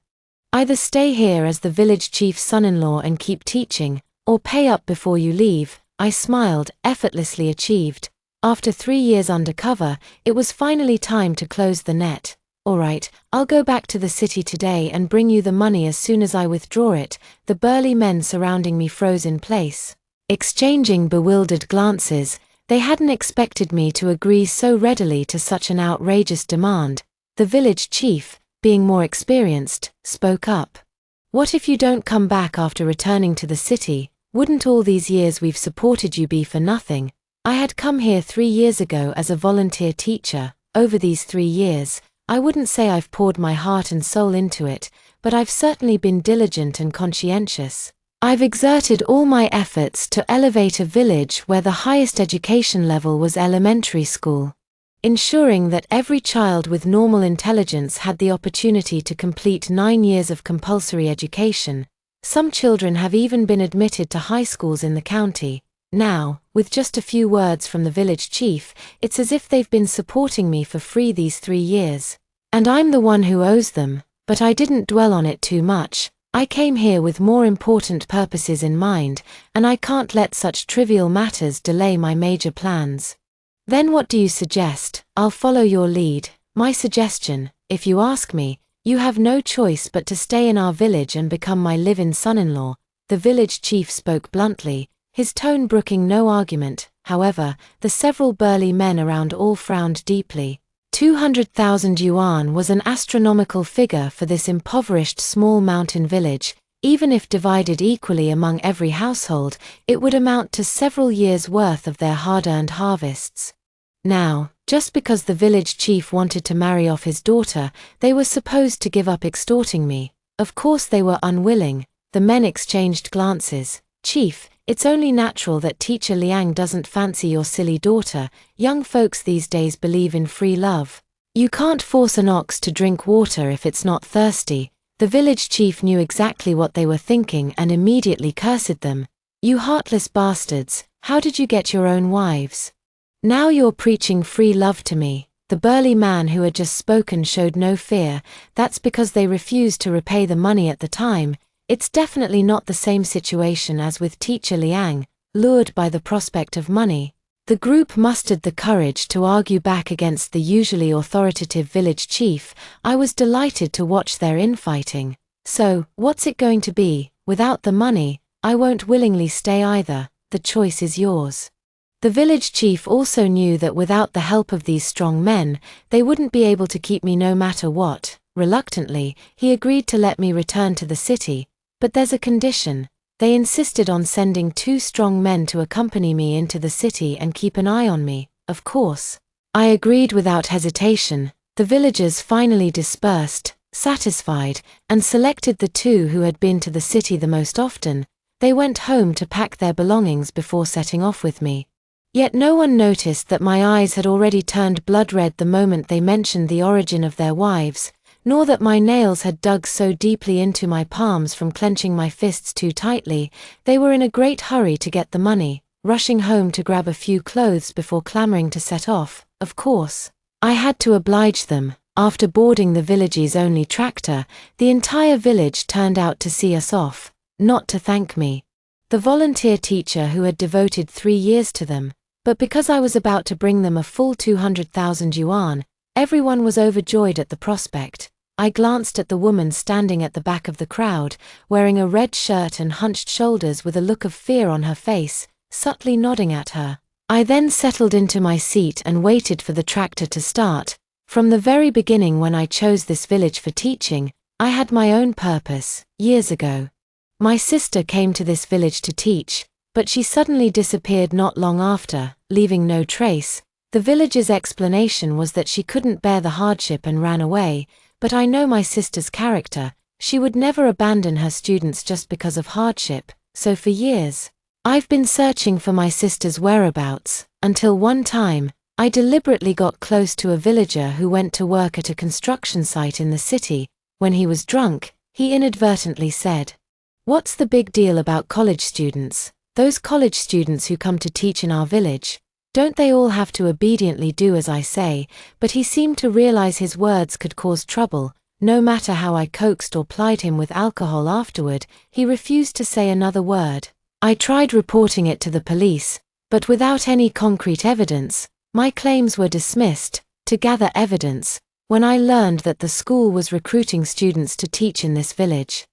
Either stay here as the village chief's son-in-law and keep teaching, or pay up before you leave. I smiled, effortlessly achieved. After 3 years undercover, it was finally time to close the net. All right, I'll go back to the city today and bring you the money as soon as I withdraw it. The burly men surrounding me froze in place. Exchanging bewildered glances, they hadn't expected me to agree so readily to such an outrageous demand. The village chief, being more experienced, spoke up. "What if you don't come back after returning to the city? Wouldn't all these years we've supported you be for nothing?" I had come here 3 years ago as a volunteer teacher. Over these 3 years, I wouldn't say I've poured my heart and soul into it, but I've certainly been diligent and conscientious. I've exerted all my efforts to elevate a village where the highest education level was elementary school, ensuring that every child with normal intelligence had the opportunity to complete 9 years of compulsory education. Some children have even been admitted to high schools in the county. Now, with just a few words from the village chief, it's as if they've been supporting me for free these 3 years. And I'm the one who owes them, but I didn't dwell on it too much. I came here with more important purposes in mind, and I can't let such trivial matters delay my major plans. Then what do you suggest? I'll follow your lead. My suggestion, if you ask me, you have no choice but to stay in our village and become my live-in son-in-law. The village chief spoke bluntly, his tone brooking no argument. However, the several burly men around all frowned deeply. 200,000 yuan was an astronomical figure for this impoverished small mountain village. Even if divided equally among every household, it would amount to several years' worth of their hard-earned harvests. Now, just because the village chief wanted to marry off his daughter, they were supposed to give up extorting me. Of course they were unwilling. The men exchanged glances. "Chief, it's only natural that Teacher Liang doesn't fancy your silly daughter. Young folks these days believe in free love. You can't force an ox to drink water if it's not thirsty." The village chief knew exactly what they were thinking and immediately cursed them. "You heartless bastards, how did you get your own wives? Now you're preaching free love to me." The burly man who had just spoken showed no fear. "That's because they refused to repay the money at the time. It's definitely not the same situation as with Teacher Liang, lured by the prospect of money." The group mustered the courage to argue back against the usually authoritative village chief. I was delighted to watch their infighting. "So, what's it going to be? Without the money, I won't willingly stay either. The choice is yours." The village chief also knew that without the help of these strong men, they wouldn't be able to keep me no matter what. Reluctantly, he agreed to let me return to the city. "But there's a condition. They insisted on sending 2 strong men to accompany me into the city and keep an eye on me, of course. I agreed without hesitation. The villagers finally dispersed, satisfied, and selected the 2 who had been to the city the most often. They went home to pack their belongings before setting off with me. Yet no one noticed that my eyes had already turned blood red the moment they mentioned the origin of their wives, nor that my nails had dug so deeply into my palms from clenching my fists too tightly. They were in a great hurry to get the money, rushing home to grab a few clothes before clamoring to set off. Of course, I had to oblige them. After boarding the village's only tractor, the entire village turned out to see us off, not to thank me. The volunteer teacher who had devoted 3 years to them, but because I was about to bring them a full 200,000 yuan, everyone was overjoyed at the prospect. I glanced at the woman standing at the back of the crowd, wearing a red shirt and hunched shoulders with a look of fear on her face, subtly nodding at her. I then settled into my seat and waited for the tractor to start. From the very beginning, when I chose this village for teaching, I had my own purpose. Years ago, my sister came to this village to teach, but she suddenly disappeared not long after, leaving no trace. The village's explanation was that she couldn't bear the hardship and ran away, but I know my sister's character. She would never abandon her students just because of hardship, so for years, I've been searching for my sister's whereabouts, until one time, I deliberately got close to a villager who went to work at a construction site in the city. When he was drunk, he inadvertently said, "What's the big deal about college students? Those college students who come to teach in our village, don't they all have to obediently do as I say?" But he seemed to realize his words could cause trouble. No matter how I coaxed or plied him with alcohol afterward, he refused to say another word. I tried reporting it to the police, but without any concrete evidence, my claims were dismissed. To gather evidence, when I learned that the school was recruiting students to teach in this village,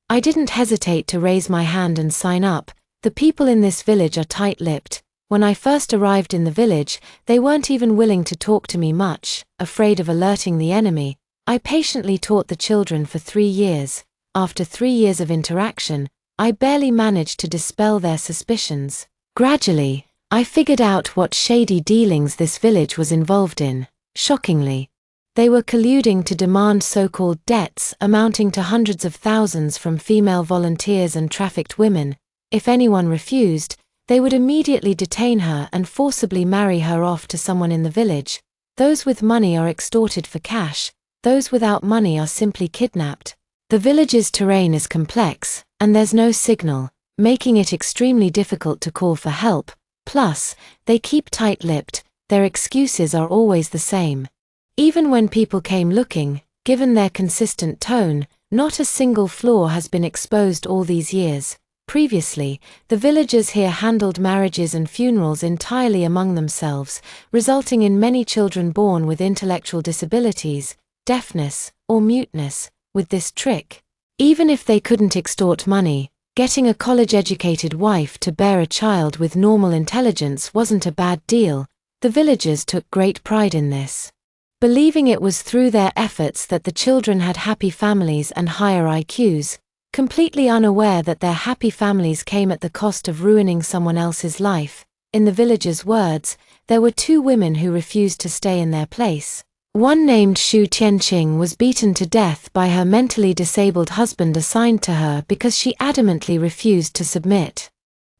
I didn't hesitate to raise my hand and sign up. The people in this village are tight-lipped. When I first arrived in the village, they weren't even willing to talk to me much, afraid of alerting the enemy. I patiently taught the children for 3 years. After 3 years of interaction, I barely managed to dispel their suspicions. Gradually, I figured out what shady dealings this village was involved in. Shockingly, they were colluding to demand so-called debts amounting to hundreds of thousands from female volunteers and trafficked women. If anyone refused, they would immediately detain her and forcibly marry her off to someone in the village. Those with money are extorted for cash, those without money are simply kidnapped. The village's terrain is complex, and there's no signal, making it extremely difficult to call for help. Plus, they keep tight-lipped, their excuses are always the same. Even when people came looking, given their consistent tone, not a single flaw has been exposed all these years. Previously, the villagers here handled marriages and funerals entirely among themselves, resulting in many children born with intellectual disabilities, deafness, or muteness. With this trick, even if they couldn't extort money, getting a college-educated wife to bear a child with normal intelligence wasn't a bad deal. The villagers took great pride in this, believing it was through their efforts that the children had happy families and higher IQs, completely unaware that their happy families came at the cost of ruining someone else's life. In the villagers' words, there were 2 women who refused to stay in their place. One named Xu Tianqing was beaten to death by her mentally disabled husband assigned to her because she adamantly refused to submit.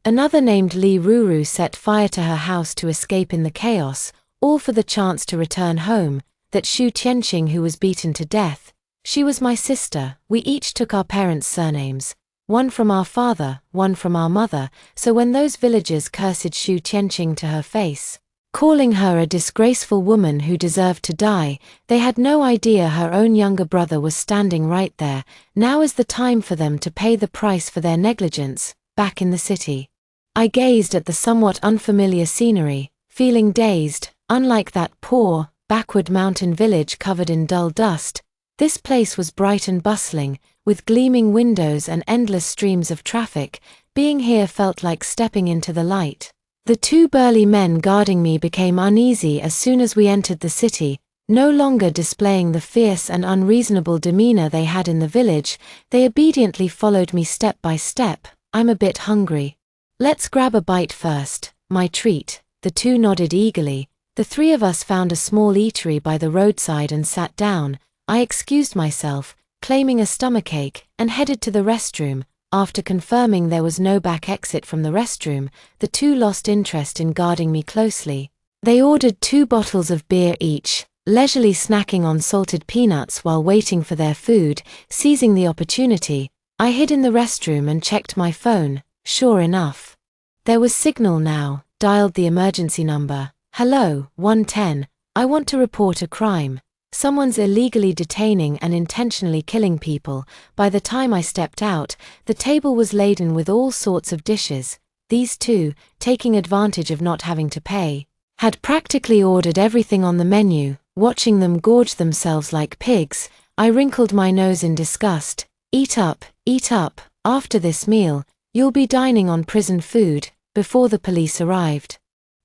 Another named Li Ruru set fire to her house to escape in the chaos, all for the chance to return home. That Xu Tianqing who was beaten to death, she was my sister. We each took our parents' surnames, one from our father, one from our mother, so when those villagers cursed Xu Tianqing to her face, calling her a disgraceful woman who deserved to die, they had no idea her own younger brother was standing right there. Now is the time for them to pay the price for their negligence. Back in the city, I gazed at the somewhat unfamiliar scenery, feeling dazed. Unlike that poor, backward mountain village covered in dull dust, this place was bright and bustling, with gleaming windows and endless streams of traffic. Being here felt like stepping into the light. The 2 burly men guarding me became uneasy as soon as we entered the city. No longer displaying the fierce and unreasonable demeanor they had in the village, they obediently followed me step by step. I'm a bit hungry. Let's grab a bite first, my treat. The two nodded eagerly. The three of us found a small eatery by the roadside and sat down. I excused myself, claiming a stomachache, and headed to the restroom. After confirming there was no back exit from the restroom, the two lost interest in guarding me closely. They ordered 2 bottles of beer each, leisurely snacking on salted peanuts while waiting for their food. Seizing the opportunity, I hid in the restroom and checked my phone. Sure enough, there was signal now. Dialed the emergency number. Hello, 110. I want to report a crime. Someone's illegally detaining and intentionally killing people. By the time I stepped out, the table was laden with all sorts of dishes. These two, taking advantage of not having to pay, had practically ordered everything on the menu. Watching them gorge themselves like pigs, I wrinkled my nose in disgust. Eat up, eat up. After this meal, you'll be dining on prison food. Before the police arrived,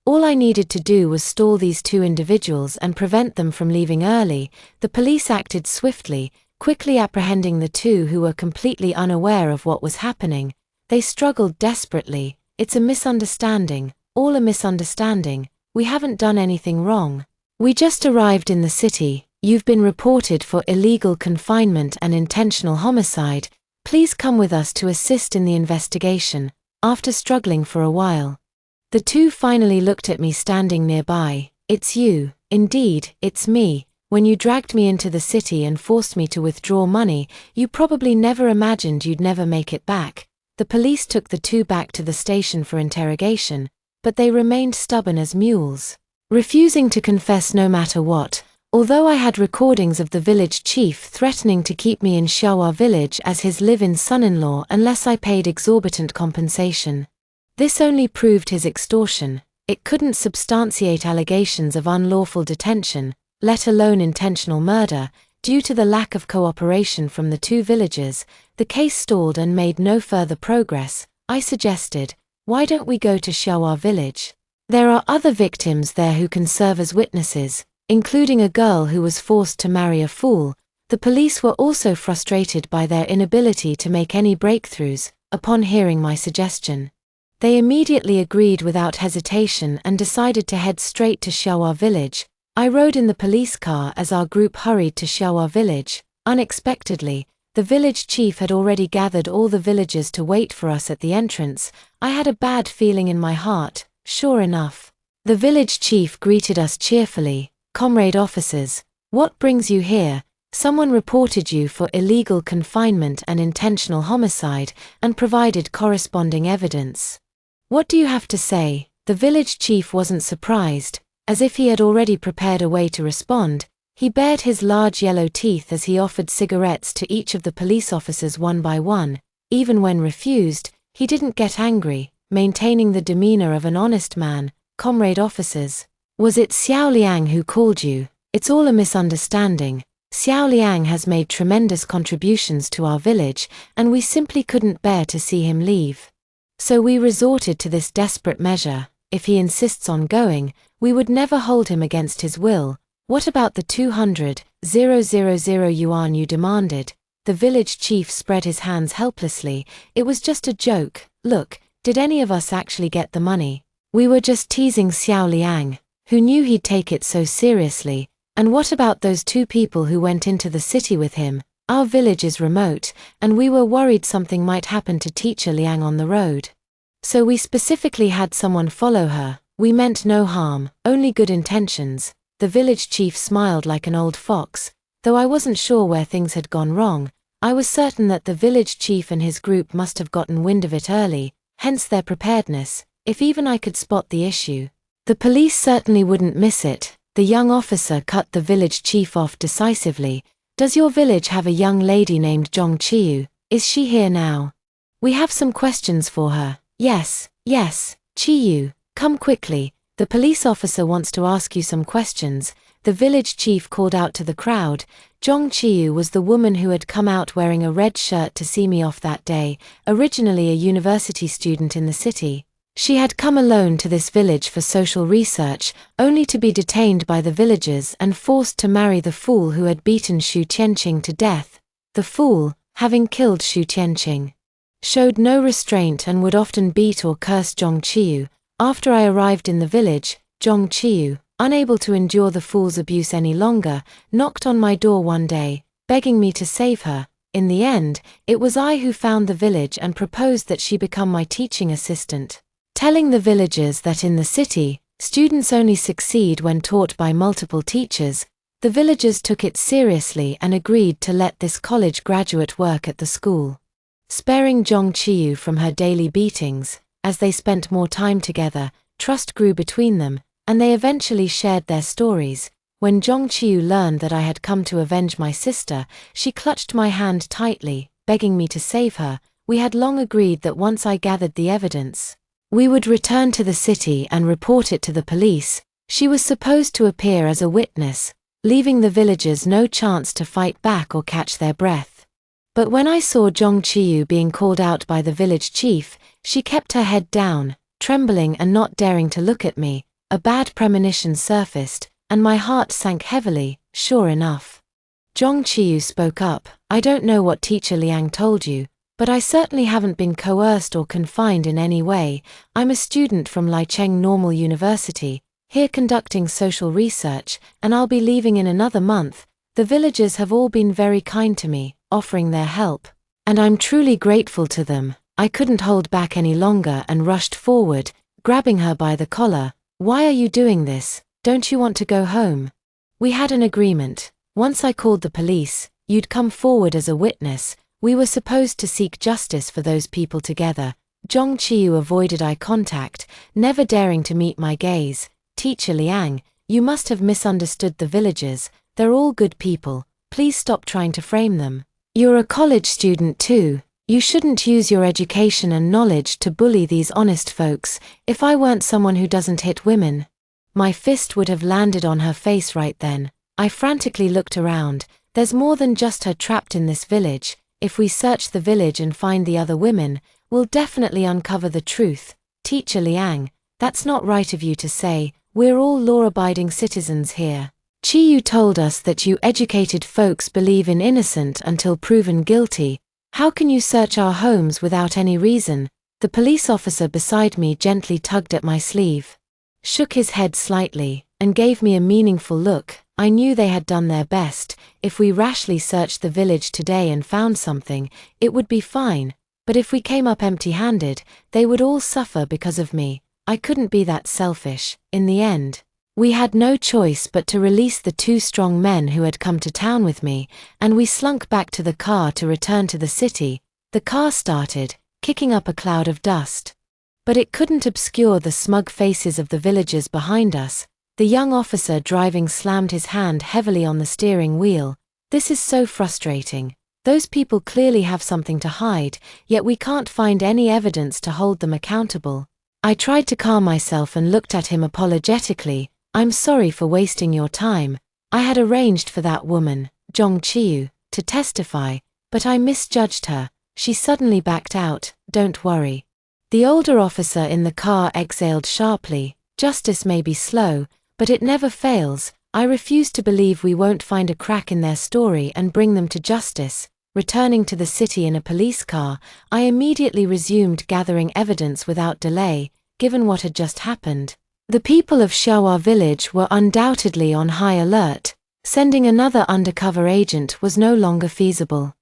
all I needed to do was stall these two individuals and prevent them from leaving early. The police acted swiftly, quickly apprehending the two who were completely unaware of what was happening. They struggled desperately. It's a misunderstanding, all a misunderstanding. We haven't done anything wrong. We just arrived in the city. You've been reported for illegal confinement and intentional homicide. Please come with us to assist in the investigation. After struggling for a while, the two finally looked at me standing nearby. It's you. Indeed, it's me. When you dragged me into the city and forced me to withdraw money, you probably never imagined you'd never make it back. The police took the two back to the station for interrogation, but they remained stubborn as mules, refusing to confess no matter what. Although I had recordings of the village chief threatening to keep me in Shawa village as his live-in son-in-law unless I paid exorbitant compensation. This only proved his extortion. It couldn't substantiate allegations of unlawful detention, let alone intentional murder. Due to the lack of cooperation from the two villagers, the case stalled and made no further progress. I suggested, why don't we go to Shawa village? There are other victims there who can serve as witnesses, including a girl who was forced to marry a fool. The police were also frustrated by their inability to make any breakthroughs. Upon hearing my suggestion, they immediately agreed without hesitation and decided to head straight to Shawa village. I rode in the police car as our group hurried to Shawa village. Unexpectedly, the village chief had already gathered all the villagers to wait for us at the entrance. I had a bad feeling in my heart. Sure enough, the village chief greeted us cheerfully. Comrade officers, what brings you here? Someone reported you for illegal confinement and intentional homicide and provided corresponding evidence. What do you have to say? The village chief wasn't surprised. As if he had already prepared a way to respond, he bared his large yellow teeth as he offered cigarettes to each of the police officers one by one. Even when refused, he didn't get angry, maintaining the demeanor of an honest man. Comrade officers, was it Xiao Liang who called you? It's all a misunderstanding. Xiao Liang has made tremendous contributions to our village, and we simply couldn't bear to see him leave. So we resorted to this desperate measure. If he insists on going, we would never hold him against his will. What about the 200,000 yuan you demanded? The village chief spread his hands helplessly. It was just a joke. Look, did any of us actually get the money? We were just teasing Xiao Liang, who knew he'd take it so seriously. And what about those two people who went into the city with him? Our village is remote, and we were worried something might happen to teacher Liang on the road. So we specifically had someone follow her. We meant no harm, only good intentions. The village chief smiled like an old fox. Though I wasn't sure where things had gone wrong, I was certain that the village chief and his group must have gotten wind of it early, hence their preparedness. If even I could spot the issue, the police certainly wouldn't miss it. The young officer cut the village chief off decisively. Does your village have a young lady named Zhong Qiyu? Is she here now? We have some questions for her. Yes, Qiyu, come quickly. The police officer wants to ask you some questions. The village chief called out to the crowd. Zhong Qiyu was the woman who had come out wearing a red shirt to see me off that day, originally a university student in the city. She had come alone to this village for social research, only to be detained by the villagers and forced to marry the fool who had beaten Xu Tianqing to death. The fool, having killed Xu Tianqing, showed no restraint and would often beat or curse Jongchiyu. After I arrived in the village, Jongchiyu, unable to endure the fool's abuse any longer, knocked on my door one day, begging me to save her. In the end, it was I who found the village and proposed that she become my teaching assistant. Telling the villagers that in the city, students only succeed when taught by multiple teachers, the villagers took it seriously and agreed to let this college graduate work at the school. Sparing Jongchiyu from her daily beatings, as they spent more time together, trust grew between them, and they eventually shared their stories. When Jongchiyu learned that I had come to avenge my sister, she clutched my hand tightly, begging me to save her. We had long agreed that once I gathered the evidence, we would return to the city and report it to the police. She was supposed to appear as a witness, leaving the villagers no chance to fight back or catch their breath. But when I saw Jongchiyu being called out by the village chief, she kept her head down, trembling and not daring to look at me. A bad premonition surfaced, and my heart sank heavily. Sure enough, Jongchiyu spoke up. I don't know what Teacher Liang told you, but I certainly haven't been coerced or confined in any way. I'm a student from Licheng Normal University, here conducting social research, and I'll be leaving in another month. The villagers have all been very kind to me, offering their help, and I'm truly grateful to them. I couldn't hold back any longer and rushed forward, grabbing her by the collar. Why are you doing this? Don't you want to go home? We had an agreement. Once I called the police, you'd come forward as a witness. We were supposed to seek justice for those people together. Jongchiyu avoided eye contact, never daring to meet my gaze. Teacher Liang, you must have misunderstood the villagers. They're all good people. Please stop trying to frame them. You're a college student too. You shouldn't use your education and knowledge to bully these honest folks. If I weren't someone who doesn't hit women, my fist would have landed on her face right then. I frantically looked around. There's more than just her trapped in this village. If we search the village and find the other women, we'll definitely uncover the truth. Teacher Liang, that's not right of you to say. We're all law-abiding citizens here. Chiyu told us that you educated folks believe in innocent until proven guilty. How can you search our homes without any reason? The police officer beside me gently tugged at my sleeve, shook his head slightly, and gave me a meaningful look. I knew they had done their best. If we rashly searched the village today and found something, it would be fine. But if we came up empty-handed, they would all suffer because of me. I couldn't be that selfish. In the end, we had no choice but to release the two strong men who had come to town with me, and we slunk back to the car to return to the city. The car started, kicking up a cloud of dust. But it couldn't obscure the smug faces of the villagers behind us. The young officer driving slammed his hand heavily on the steering wheel. This is so frustrating. Those people clearly have something to hide, yet we can't find any evidence to hold them accountable. I tried to calm myself and looked at him apologetically. I'm sorry for wasting your time. I had arranged for that woman, Jongchiyu, to testify, but I misjudged her. She suddenly backed out. Don't worry. The older officer in the car exhaled sharply. Justice may be slow, but it never fails. I refuse to believe we won't find a crack in their story and bring them to justice. Returning to the city in a police car, I immediately resumed gathering evidence without delay, given what had just happened. The people of Xiaohua village were undoubtedly on high alert. Sending another undercover agent was no longer feasible.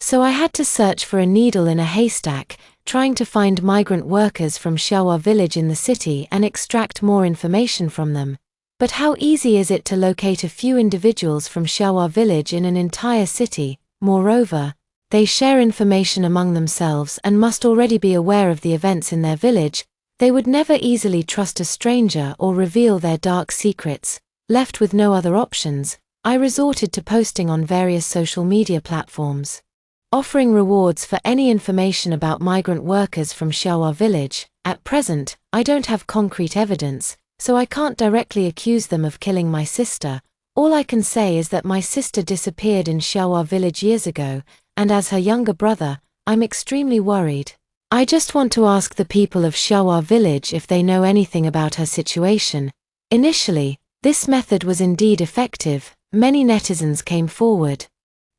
So I had to search for a needle in a haystack, trying to find migrant workers from Xiaohua village in the city and extract more information from them. But how easy is it to locate a few individuals from Xiaohua village in an entire city? Moreover, they share information among themselves and must already be aware of the events in their village. They would never easily trust a stranger or reveal their dark secrets. Left with no other options, I resorted to posting on various social media platforms, offering rewards for any information about migrant workers from Xiaohua village. At present, I don't have concrete evidence, so I can't directly accuse them of killing my sister. All I can say is that my sister disappeared in Xiaohua village years ago, and as her younger brother, I'm extremely worried. I just want to ask the people of Xiaohua village if they know anything about her situation. Initially, this method was indeed effective. Many netizens came forward,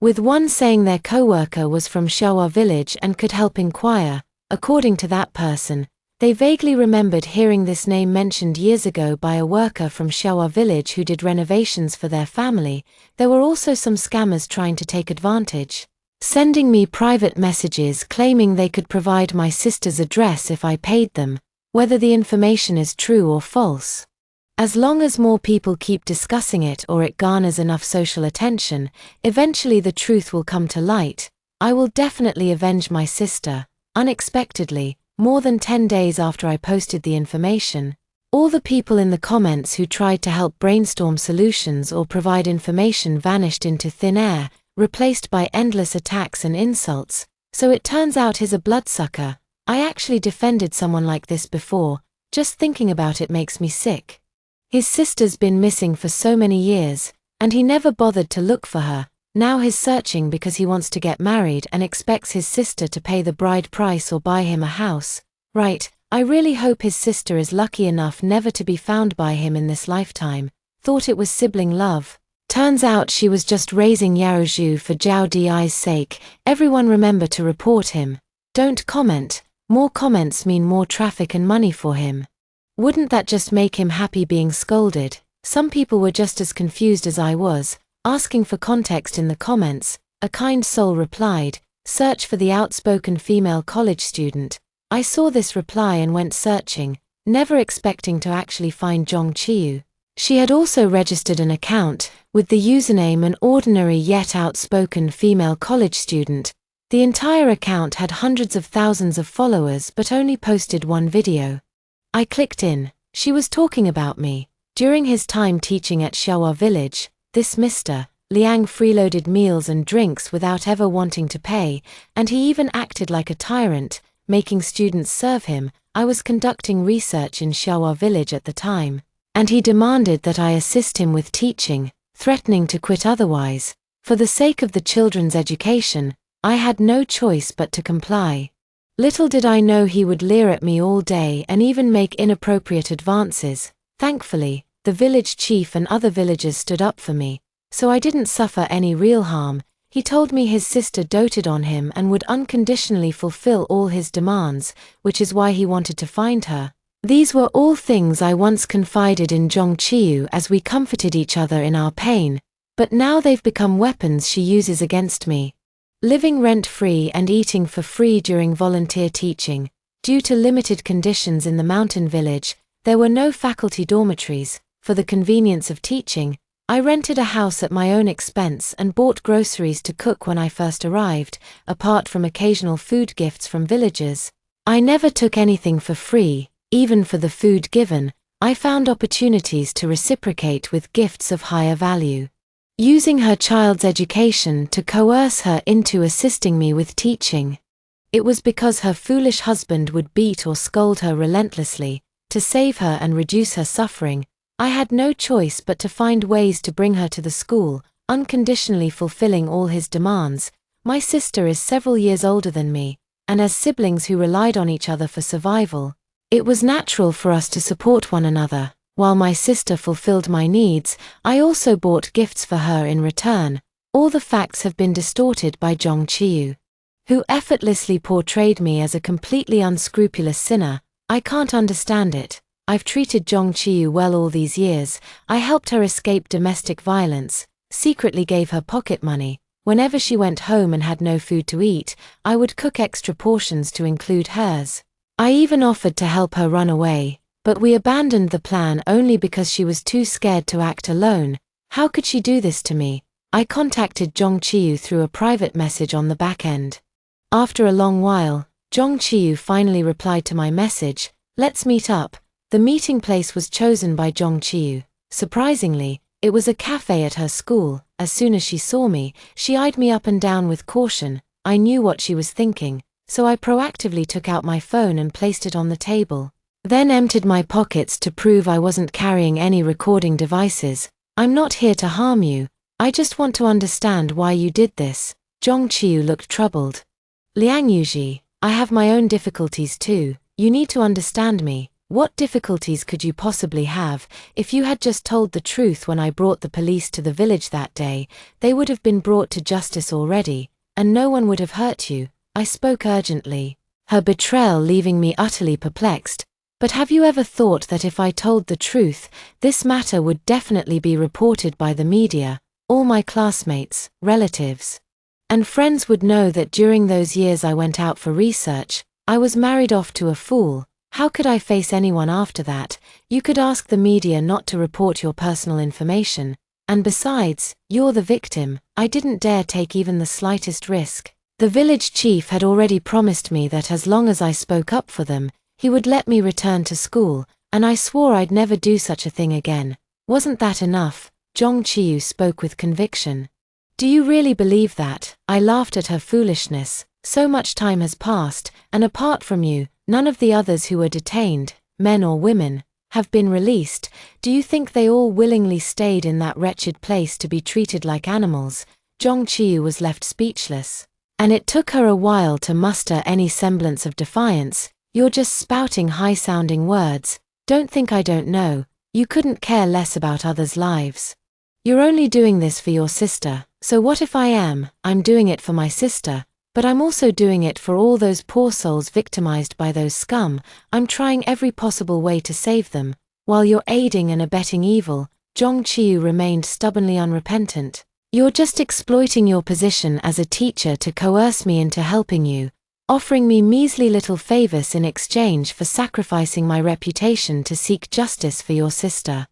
with one saying their co-worker was from Shawa village and could help inquire. According to that person, they vaguely remembered hearing this name mentioned years ago by a worker from Shawa village who did renovations for their family. There were also some scammers trying to take advantage, sending me private messages claiming they could provide my sister's address if I paid them. Whether the information is true or false, as long as more people keep discussing it or it garners enough social attention, eventually the truth will come to light. I will definitely avenge my sister. Unexpectedly, more than 10 days after I posted the information, all the people in the comments who tried to help brainstorm solutions or provide information vanished into thin air, replaced by endless attacks and insults. So it turns out he's a bloodsucker. I actually defended someone like this before. Just thinking about it makes me sick. His sister's been missing for so many years, and he never bothered to look for her. Now he's searching because he wants to get married and expects his sister to pay the bride price or buy him a house. Right, I really hope his sister is lucky enough never to be found by him in this lifetime. Thought it was sibling love. Turns out she was just raising Yao Zhu for Zhao Di's sake. Everyone remember to report him. Don't comment. More comments mean more traffic and money for him. Wouldn't that just make him happy being scolded? Some people were just as confused as I was, asking for context in the comments. A kind soul replied, "Search for the outspoken female college student." I saw this reply and went searching, never expecting to actually find Zhong Qiyu. She had also registered an account, with the username "an ordinary yet outspoken female college student." The entire account had hundreds of thousands of followers but only posted one video. I clicked in. She was talking about me. During his time teaching at Shawa village, this Mr. Liang freeloaded meals and drinks without ever wanting to pay, and he even acted like a tyrant, making students serve him. I was conducting research in Shawa village at the time, and he demanded that I assist him with teaching, threatening to quit otherwise. For the sake of the children's education, I had no choice but to comply. Little did I know he would leer at me all day and even make inappropriate advances. Thankfully, the village chief and other villagers stood up for me, so I didn't suffer any real harm. He told me his sister doted on him and would unconditionally fulfill all his demands, which is why he wanted to find her. These were all things I once confided in Zhong Qiyu as we comforted each other in our pain, but now they've become weapons she uses against me. Living rent-free and eating for free during volunteer teaching. Due to limited conditions in the mountain village, there were no faculty dormitories. For the convenience of teaching, I rented a house at my own expense and bought groceries to cook when I first arrived. Apart from occasional food gifts from villagers, I never took anything for free. Even for the food given, I found opportunities to reciprocate with gifts of higher value, using her child's education to coerce her into assisting me with teaching. It was because her foolish husband would beat or scold her relentlessly. To save her and reduce her suffering, I had no choice but to find ways to bring her to the school, unconditionally fulfilling all his demands. My sister is several years older than me, and as siblings who relied on each other for survival, it was natural for us to support one another. While my sister fulfilled my needs, I also bought gifts for her in return. All the facts have been distorted by Zhong Qiyu, who effortlessly portrayed me as a completely unscrupulous sinner. I can't understand it. I've treated Zhong Qiyu well all these years. I helped her escape domestic violence, secretly gave her pocket money. Whenever she went home and had no food to eat, I would cook extra portions to include hers. I even offered to help her run away, but we abandoned the plan only because she was too scared to act alone. How could she do this to me? I contacted Zhong Qiyu through a private message on the back end. After a long while, Zhong Qiyu finally replied to my message, "Let's meet up." The meeting place was chosen by Zhong Qiyu. Surprisingly, it was a cafe at her school. As soon as she saw me, she eyed me up and down with caution. I knew what she was thinking, so I proactively took out my phone and placed it on the table, then emptied my pockets to prove I wasn't carrying any recording devices. "I'm not here to harm you. I just want to understand why you did this." Zhong Qiyu looked troubled. "Liang Yuji, I have my own difficulties too. You need to understand me. What difficulties could you possibly have? If you had just told the truth when I brought the police to the village that day, they would have been brought to justice already, and no one would have hurt you. I spoke urgently, her betrayal leaving me utterly perplexed. But have you ever thought that if I told the truth, this matter would definitely be reported by the media? All my classmates, relatives, and friends would know that during those years I went out for research, I was married off to a fool. How could I face anyone after that? You could ask the media not to report your personal information. And besides, you're the victim. I didn't dare take even the slightest risk. The village chief had already promised me that as long as I spoke up for them, he would let me return to school, and I swore I'd never do such a thing again. Wasn't that enough? Zhong Qiyu spoke with conviction. Do you really believe that? I laughed at her foolishness. So much time has passed, and apart from you, none of the others who were detained, men or women, have been released. Do you think they all willingly stayed in that wretched place to be treated like animals? Zhong Qiyu was left speechless. And it took her a while to muster any semblance of defiance. You're just spouting high-sounding words. Don't think I don't know. You couldn't care less about others' lives. You're only doing this for your sister. So what if I am? I'm doing it for my sister. But I'm also doing it for all those poor souls victimized by those scum. I'm trying every possible way to save them. While you're aiding and abetting evil, Zhong Qiyu remained stubbornly unrepentant. You're just exploiting your position as a teacher to coerce me into helping you, offering me measly little favors in exchange for sacrificing my reputation to seek justice for your sister,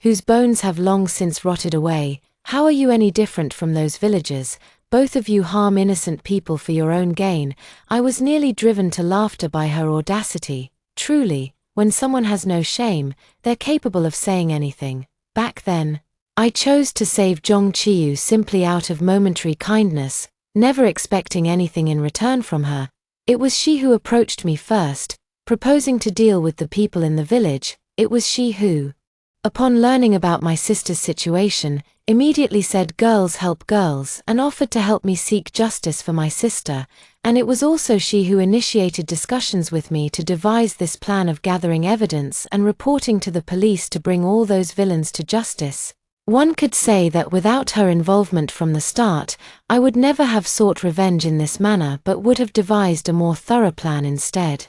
whose bones have long since rotted away. How are you any different from those villagers? Both of you harm innocent people for your own gain. I was nearly driven to laughter by her audacity. Truly, when someone has no shame, they're capable of saying anything. Back then, I chose to save Zhong Qiyu simply out of momentary kindness, never expecting anything in return from her. It was she who approached me first, proposing to deal with the people in the village. It was she who, upon learning about my sister's situation, immediately said girls help girls and offered to help me seek justice for my sister, and it was also she who initiated discussions with me to devise this plan of gathering evidence and reporting to the police to bring all those villains to justice. One could say that without her involvement from the start, I would never have sought revenge in this manner but would have devised a more thorough plan instead.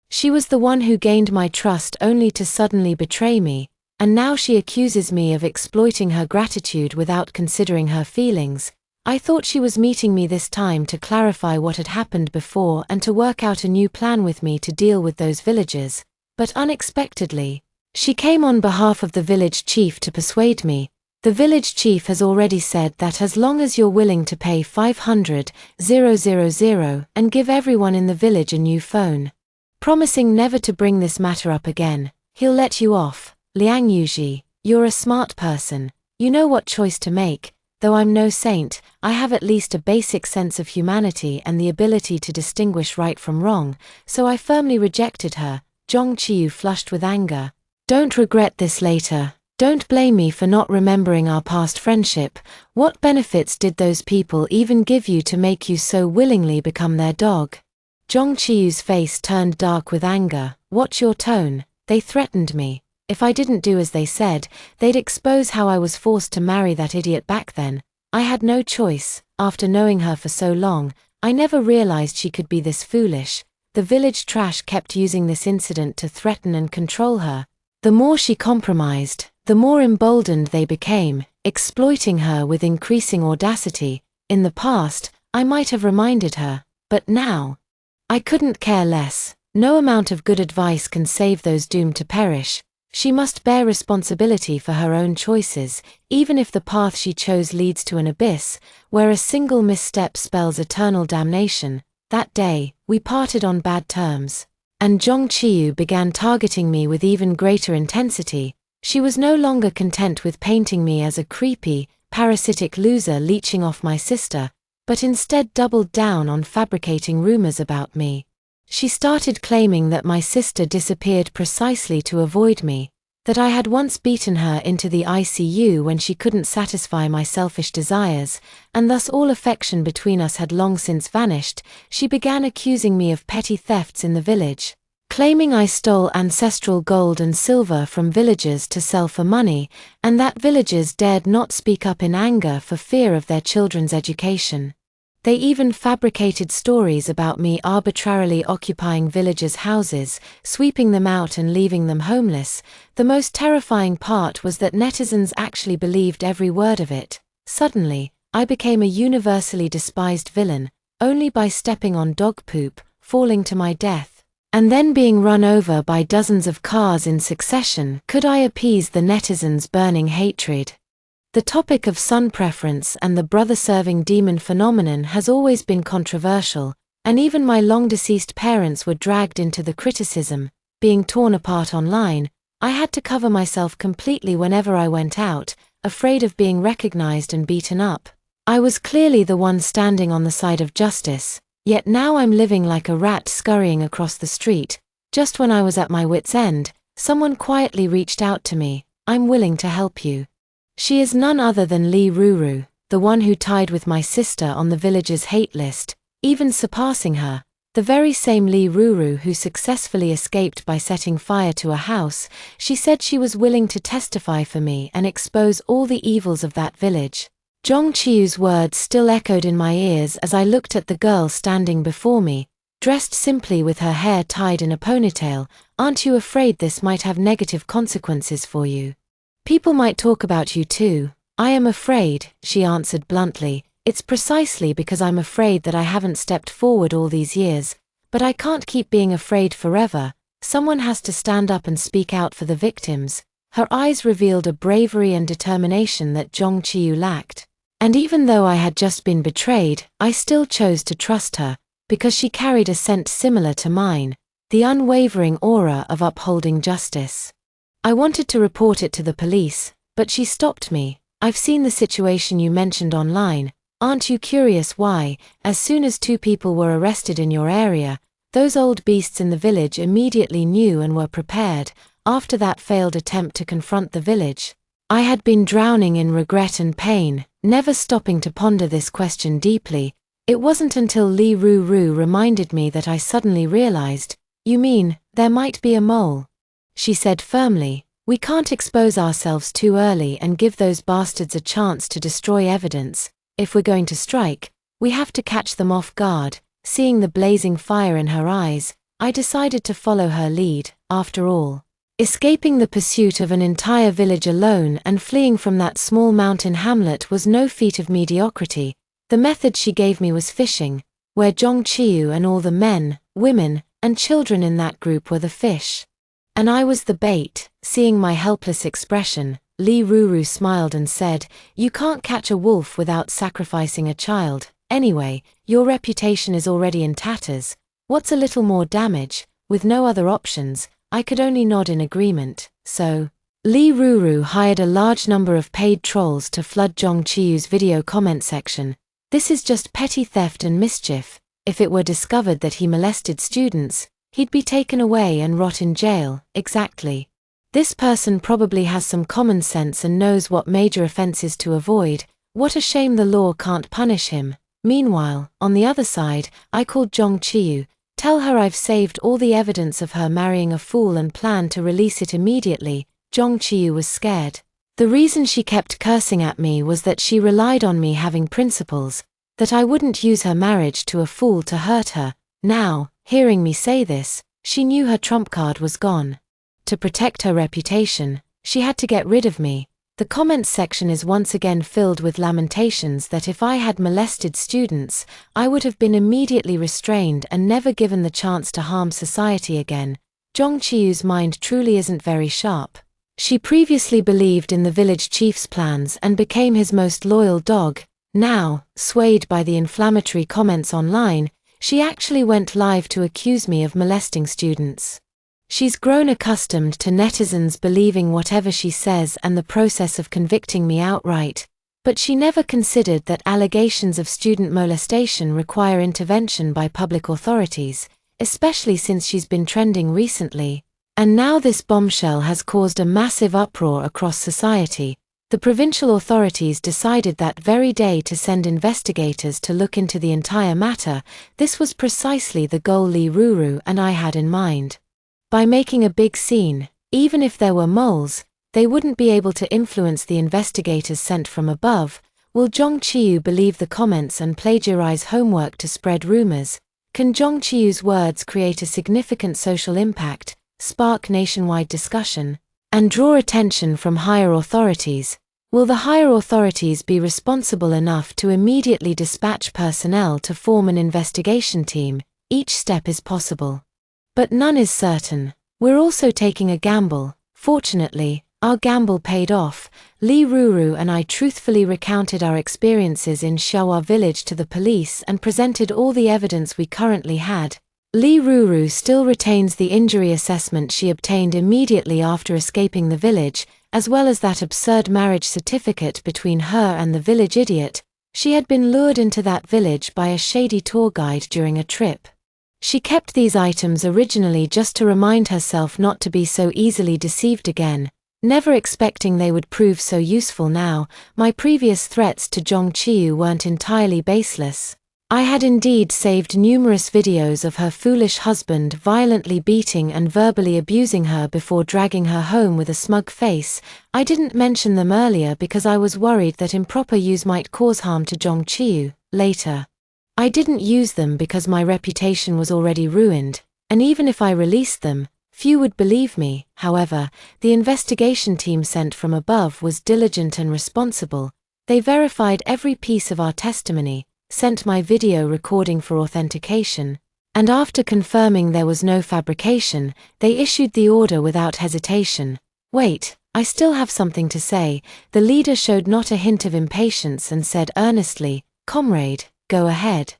She was the one who gained my trust only to suddenly betray me, and now she accuses me of exploiting her gratitude without considering her feelings. I thought she was meeting me this time to clarify what had happened before and to work out a new plan with me to deal with those villagers, but unexpectedly, she came on behalf of the village chief to persuade me. The village chief has already said that as long as you're willing to pay 500,000 and give everyone in the village a new phone, promising never to bring this matter up again, he'll let you off. Liang Yuji, you're a smart person. You know what choice to make. Though I'm no saint, I have at least a basic sense of humanity and the ability to distinguish right from wrong, so I firmly rejected her. Zhong Qiyu flushed with anger. Don't regret this later. Don't blame me for not remembering our past friendship. What benefits did those people even give you to make you so willingly become their dog? Zhong Qiyu's face turned dark with anger. Watch your tone. They threatened me. If I didn't do as they said, they'd expose how I was forced to marry that idiot back then. I had no choice. After knowing her for so long, I never realized she could be this foolish. The village trash kept using this incident to threaten and control her. The more she compromised, the more emboldened they became, exploiting her with increasing audacity. In the past, I might have reminded her, but now, I couldn't care less. No amount of good advice can save those doomed to perish. She must bear responsibility for her own choices, even if the path she chose leads to an abyss, where a single misstep spells eternal damnation. That day, we parted on bad terms, and Zhong Qiyu began targeting me with even greater intensity. She was no longer content with painting me as a creepy, parasitic loser leeching off my sister, but instead doubled down on fabricating rumors about me. She started claiming that my sister disappeared precisely to avoid me, that I had once beaten her into the ICU when she couldn't satisfy my selfish desires, and thus all affection between us had long since vanished. She began accusing me of petty thefts in the village, claiming I stole ancestral gold and silver from villagers to sell for money, and that villagers dared not speak up in anger for fear of their children's education. They even fabricated stories about me arbitrarily occupying villagers' houses, sweeping them out and leaving them homeless. The most terrifying part was that netizens actually believed every word of it. Suddenly, I became a universally despised villain, only by stepping on dog poop, falling to my death, and then being run over by dozens of cars in succession could I appease the netizens' burning hatred. The topic of son preference and the brother-serving demon phenomenon has always been controversial, and even my long-deceased parents were dragged into the criticism. Being torn apart online, I had to cover myself completely whenever I went out, afraid of being recognized and beaten up. I was clearly the one standing on the side of justice, yet now I'm living like a rat scurrying across the street. Just when I was at my wit's end, someone quietly reached out to me. "I'm willing to help you." She is none other than Lee Ruru, the one who tied with my sister on the village's hate list, even surpassing her. The very same Lee Ruru who successfully escaped by setting fire to a house. She said she was willing to testify for me and expose all the evils of that village. Zhong Qiu's words still echoed in my ears as I looked at the girl standing before me, dressed simply with her hair tied in a ponytail. "Aren't you afraid this might have negative consequences for you? People might talk about you too." "I am afraid," she answered bluntly. "It's precisely because I'm afraid that I haven't stepped forward all these years. But I can't keep being afraid forever. Someone has to stand up and speak out for the victims." Her eyes revealed a bravery and determination that Zhong Qiu lacked. And even though I had just been betrayed, I still chose to trust her, because she carried a scent similar to mine, the unwavering aura of upholding justice. I wanted to report it to the police, but she stopped me. "I've seen the situation you mentioned online. Aren't you curious why, as soon as 2 people were arrested in your area, those old beasts in the village immediately knew and were prepared?" After that failed attempt to confront the village, I had been drowning in regret and pain, never stopping to ponder this question deeply. It wasn't until Lee Ruru reminded me that I suddenly realized. "You mean, there might be a mole?" She said firmly. "We can't expose ourselves too early and give those bastards a chance to destroy evidence. If we're going to strike, we have to catch them off guard." Seeing the blazing fire in her eyes, I decided to follow her lead. After all, escaping the pursuit of an entire village alone and fleeing from that small mountain hamlet was no feat of mediocrity. The method she gave me was fishing, where Zhong Qiu and all the men, women, and children in that group were the fish. And I was the bait. Seeing my helpless expression, Lee Ruru smiled and said, "You can't catch a wolf without sacrificing a child. Anyway, your reputation is already in tatters. What's a little more damage?" With no other options, I could only nod in agreement. So, Lee Ruru hired a large number of paid trolls to flood Zhong Qiu's video comment section. "This is just petty theft and mischief. If it were discovered that he molested students, he'd be taken away and rot in jail." Exactly. This person probably has some common sense and knows what major offenses to avoid. What a shame the law can't punish him. Meanwhile, on the other side, I called Zhong Qiu. "Tell her I've saved all the evidence of her marrying a fool and plan to release it immediately." Zhong Qiu was scared. The reason she kept cursing at me was that she relied on me having principles, that I wouldn't use her marriage to a fool to hurt her. Now, hearing me say this, she knew her trump card was gone. To protect her reputation, she had to get rid of me. The comments section is once again filled with lamentations that if I had molested students, I would have been immediately restrained and never given the chance to harm society again. Zhong Qiu's mind truly isn't very sharp. She previously believed in the village chief's plans and became his most loyal dog. Now, swayed by the inflammatory comments online, she actually went live to accuse me of molesting students. She's grown accustomed to netizens believing whatever she says and the process of convicting me outright, but she never considered that allegations of student molestation require intervention by public authorities, especially since she's been trending recently. And now this bombshell has caused a massive uproar across society. The provincial authorities decided that very day to send investigators to look into the entire matter. This was precisely the goal Lee Ruru and I had in mind. By making a big scene, even if there were moles, they wouldn't be able to influence the investigators sent from above. Will Jong Chiu believe the comments and plagiarize homework to spread rumors? Can Jong Chiu's words create a significant social impact, spark nationwide discussion, and draw attention from higher authorities? Will the higher authorities be responsible enough to immediately dispatch personnel to form an investigation team? Each step is possible, but none is certain. We're also taking a gamble. Fortunately, our gamble paid off. Li Ruru and I truthfully recounted our experiences in Xiaohua village to the police and presented all the evidence we currently had. Li Ruru still retains the injury assessment she obtained immediately after escaping the village, as well as that absurd marriage certificate between her and the village idiot. She had been lured into that village by a shady tour guide during a trip. She kept these items originally just to remind herself not to be so easily deceived again, never expecting they would prove so useful now. My previous threats to Jong Chiu weren't entirely baseless. I had indeed saved numerous videos of her foolish husband violently beating and verbally abusing her before dragging her home with a smug face. I didn't mention them earlier because I was worried that improper use might cause harm to Jong Chiu later. I didn't use them because my reputation was already ruined, and even if I released them, few would believe me. However, the investigation team sent from above was diligent and responsible. They verified every piece of our testimony, sent my video recording for authentication, and after confirming there was no fabrication, they issued the order without hesitation. Wait, I still have something to say. The leader showed not a hint of impatience and said earnestly, "Comrade, go ahead."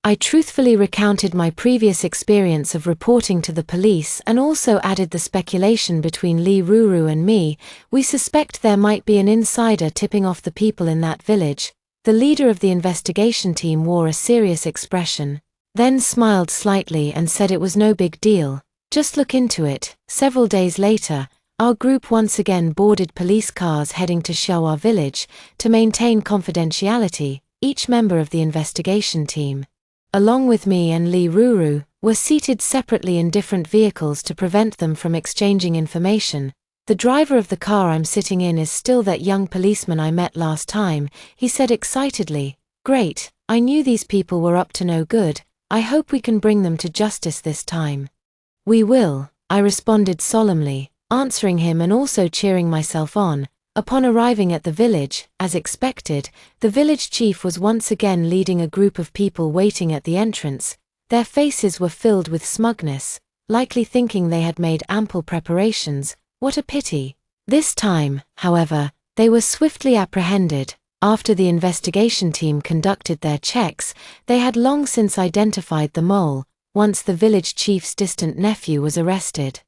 I truthfully recounted my previous experience of reporting to the police and also added the speculation between Li Ruru and me. We suspect there might be an insider tipping off the people in that village. The leader of the investigation team wore a serious expression, then smiled slightly and said it was no big deal, just look into it. Several days later, our group once again boarded police cars heading to Xiaohua village. To maintain confidentiality, each member of the investigation team, along with me and Li Ruru, were seated separately in different vehicles to prevent them from exchanging information. The driver of the car I'm sitting in is still that young policeman I met last time. He said excitedly, "Great, I knew these people were up to no good. I hope we can bring them to justice this time." "We will," I responded solemnly, answering him and also cheering myself on. Upon arriving at the village, as expected, the village chief was once again leading a group of people waiting at the entrance. Their faces were filled with smugness, likely thinking they had made ample preparations. What a pity. This time, however, they were swiftly apprehended. After the investigation team conducted their checks, they had long since identified the mole. Once the village chief's distant nephew was arrested,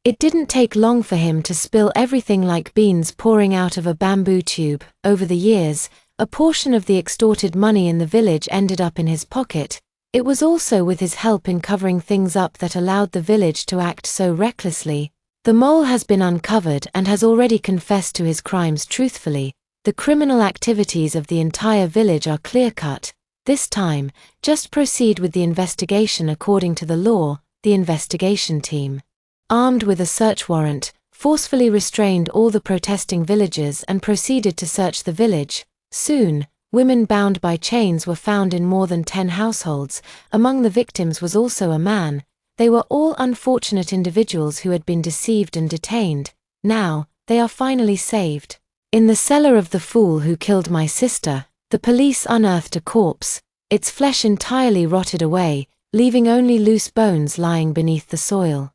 it didn't take long for him to spill everything like beans pouring out of a bamboo tube. Over the years, a portion of the extorted money in the village ended up in his pocket. It was also with his help in covering things up that allowed the village to act so recklessly. The mole has been uncovered and has already confessed to his crimes truthfully. The criminal activities of the entire village are clear-cut. This time, just proceed with the investigation according to the law. The investigation team, armed with a search warrant, forcefully restrained all the protesting villagers and proceeded to search the village. Soon, women bound by chains were found in more than 10 households. Among the victims was also a man. They were all unfortunate individuals who had been deceived and detained. Now, they are finally saved. In the cellar of the fool who killed my sister, the police unearthed a corpse, its flesh entirely rotted away, leaving only loose bones lying beneath the soil.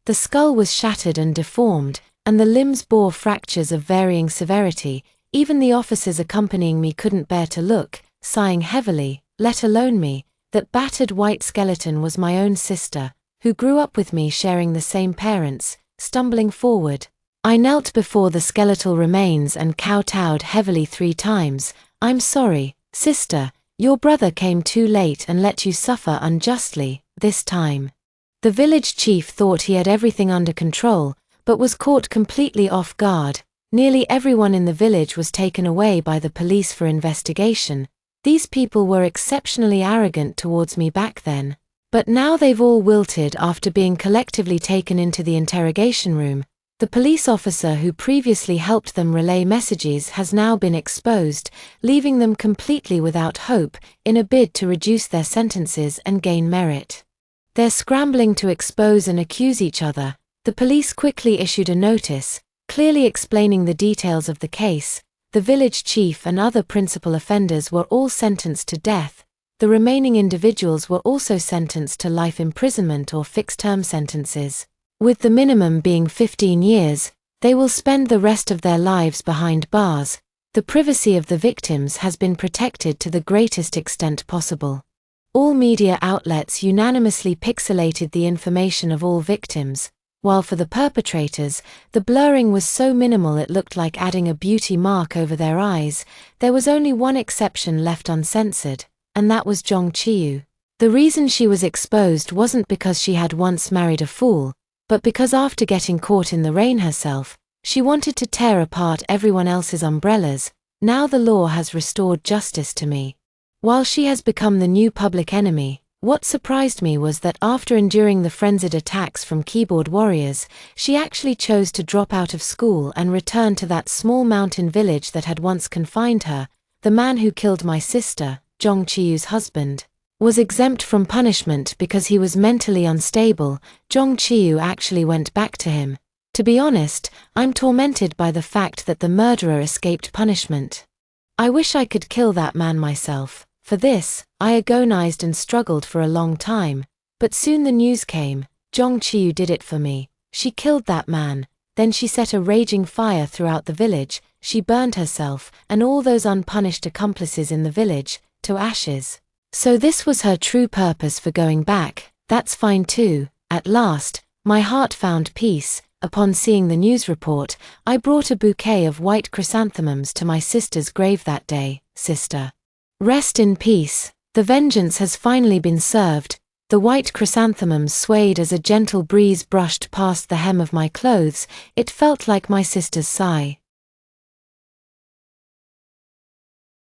The skull was shattered and deformed, and the limbs bore fractures of varying severity. Even the officers accompanying me couldn't bear to look, sighing heavily, let alone me. That battered white skeleton was my own sister, who grew up with me sharing the same parents. Stumbling forward, I knelt before the skeletal remains and kowtowed heavily 3 times. "I'm sorry, sister, your brother came too late and let you suffer unjustly, this time." The village chief thought he had everything under control, but was caught completely off guard. Nearly everyone in the village was taken away by the police for investigation. These people were exceptionally arrogant towards me back then. But now they've all wilted after being collectively taken into the interrogation room. The police officer who previously helped them relay messages has now been exposed, leaving them completely without hope, in a bid to reduce their sentences and gain merit. They're scrambling to expose and accuse each other. The police quickly issued a notice, clearly explaining the details of the case. The village chief and other principal offenders were all sentenced to death. The remaining individuals were also sentenced to life imprisonment or fixed-term sentences. With the minimum being 15 years, they will spend the rest of their lives behind bars. The privacy of the victims has been protected to the greatest extent possible. All media outlets unanimously pixelated the information of all victims, while for the perpetrators, the blurring was so minimal it looked like adding a beauty mark over their eyes. There was only one exception left uncensored, and that was Jong Chiu. The reason she was exposed wasn't because she had once married a fool, but because after getting caught in the rain herself, she wanted to tear apart everyone else's umbrellas. Now the law has restored justice to me. While she has become the new public enemy, what surprised me was that after enduring the frenzied attacks from keyboard warriors, she actually chose to drop out of school and return to that small mountain village that had once confined her. The man who killed my sister, Jong Chiu's husband, was exempt from punishment because he was mentally unstable. Jong Chiu actually went back to him. To be honest, I'm tormented by the fact that the murderer escaped punishment. I wish I could kill that man myself. For this, I agonized and struggled for a long time, but soon the news came. Jong Chiu did it for me. She killed that man, then she set a raging fire throughout the village. She burned herself, and all those unpunished accomplices in the village, to ashes. So this was her true purpose for going back. That's fine too. At last, my heart found peace. Upon seeing the news report, I brought a bouquet of white chrysanthemums to my sister's grave that day. Sister, rest in peace. The vengeance has finally been served. The white chrysanthemums swayed as a gentle breeze brushed past the hem of my clothes. It felt like my sister's sigh.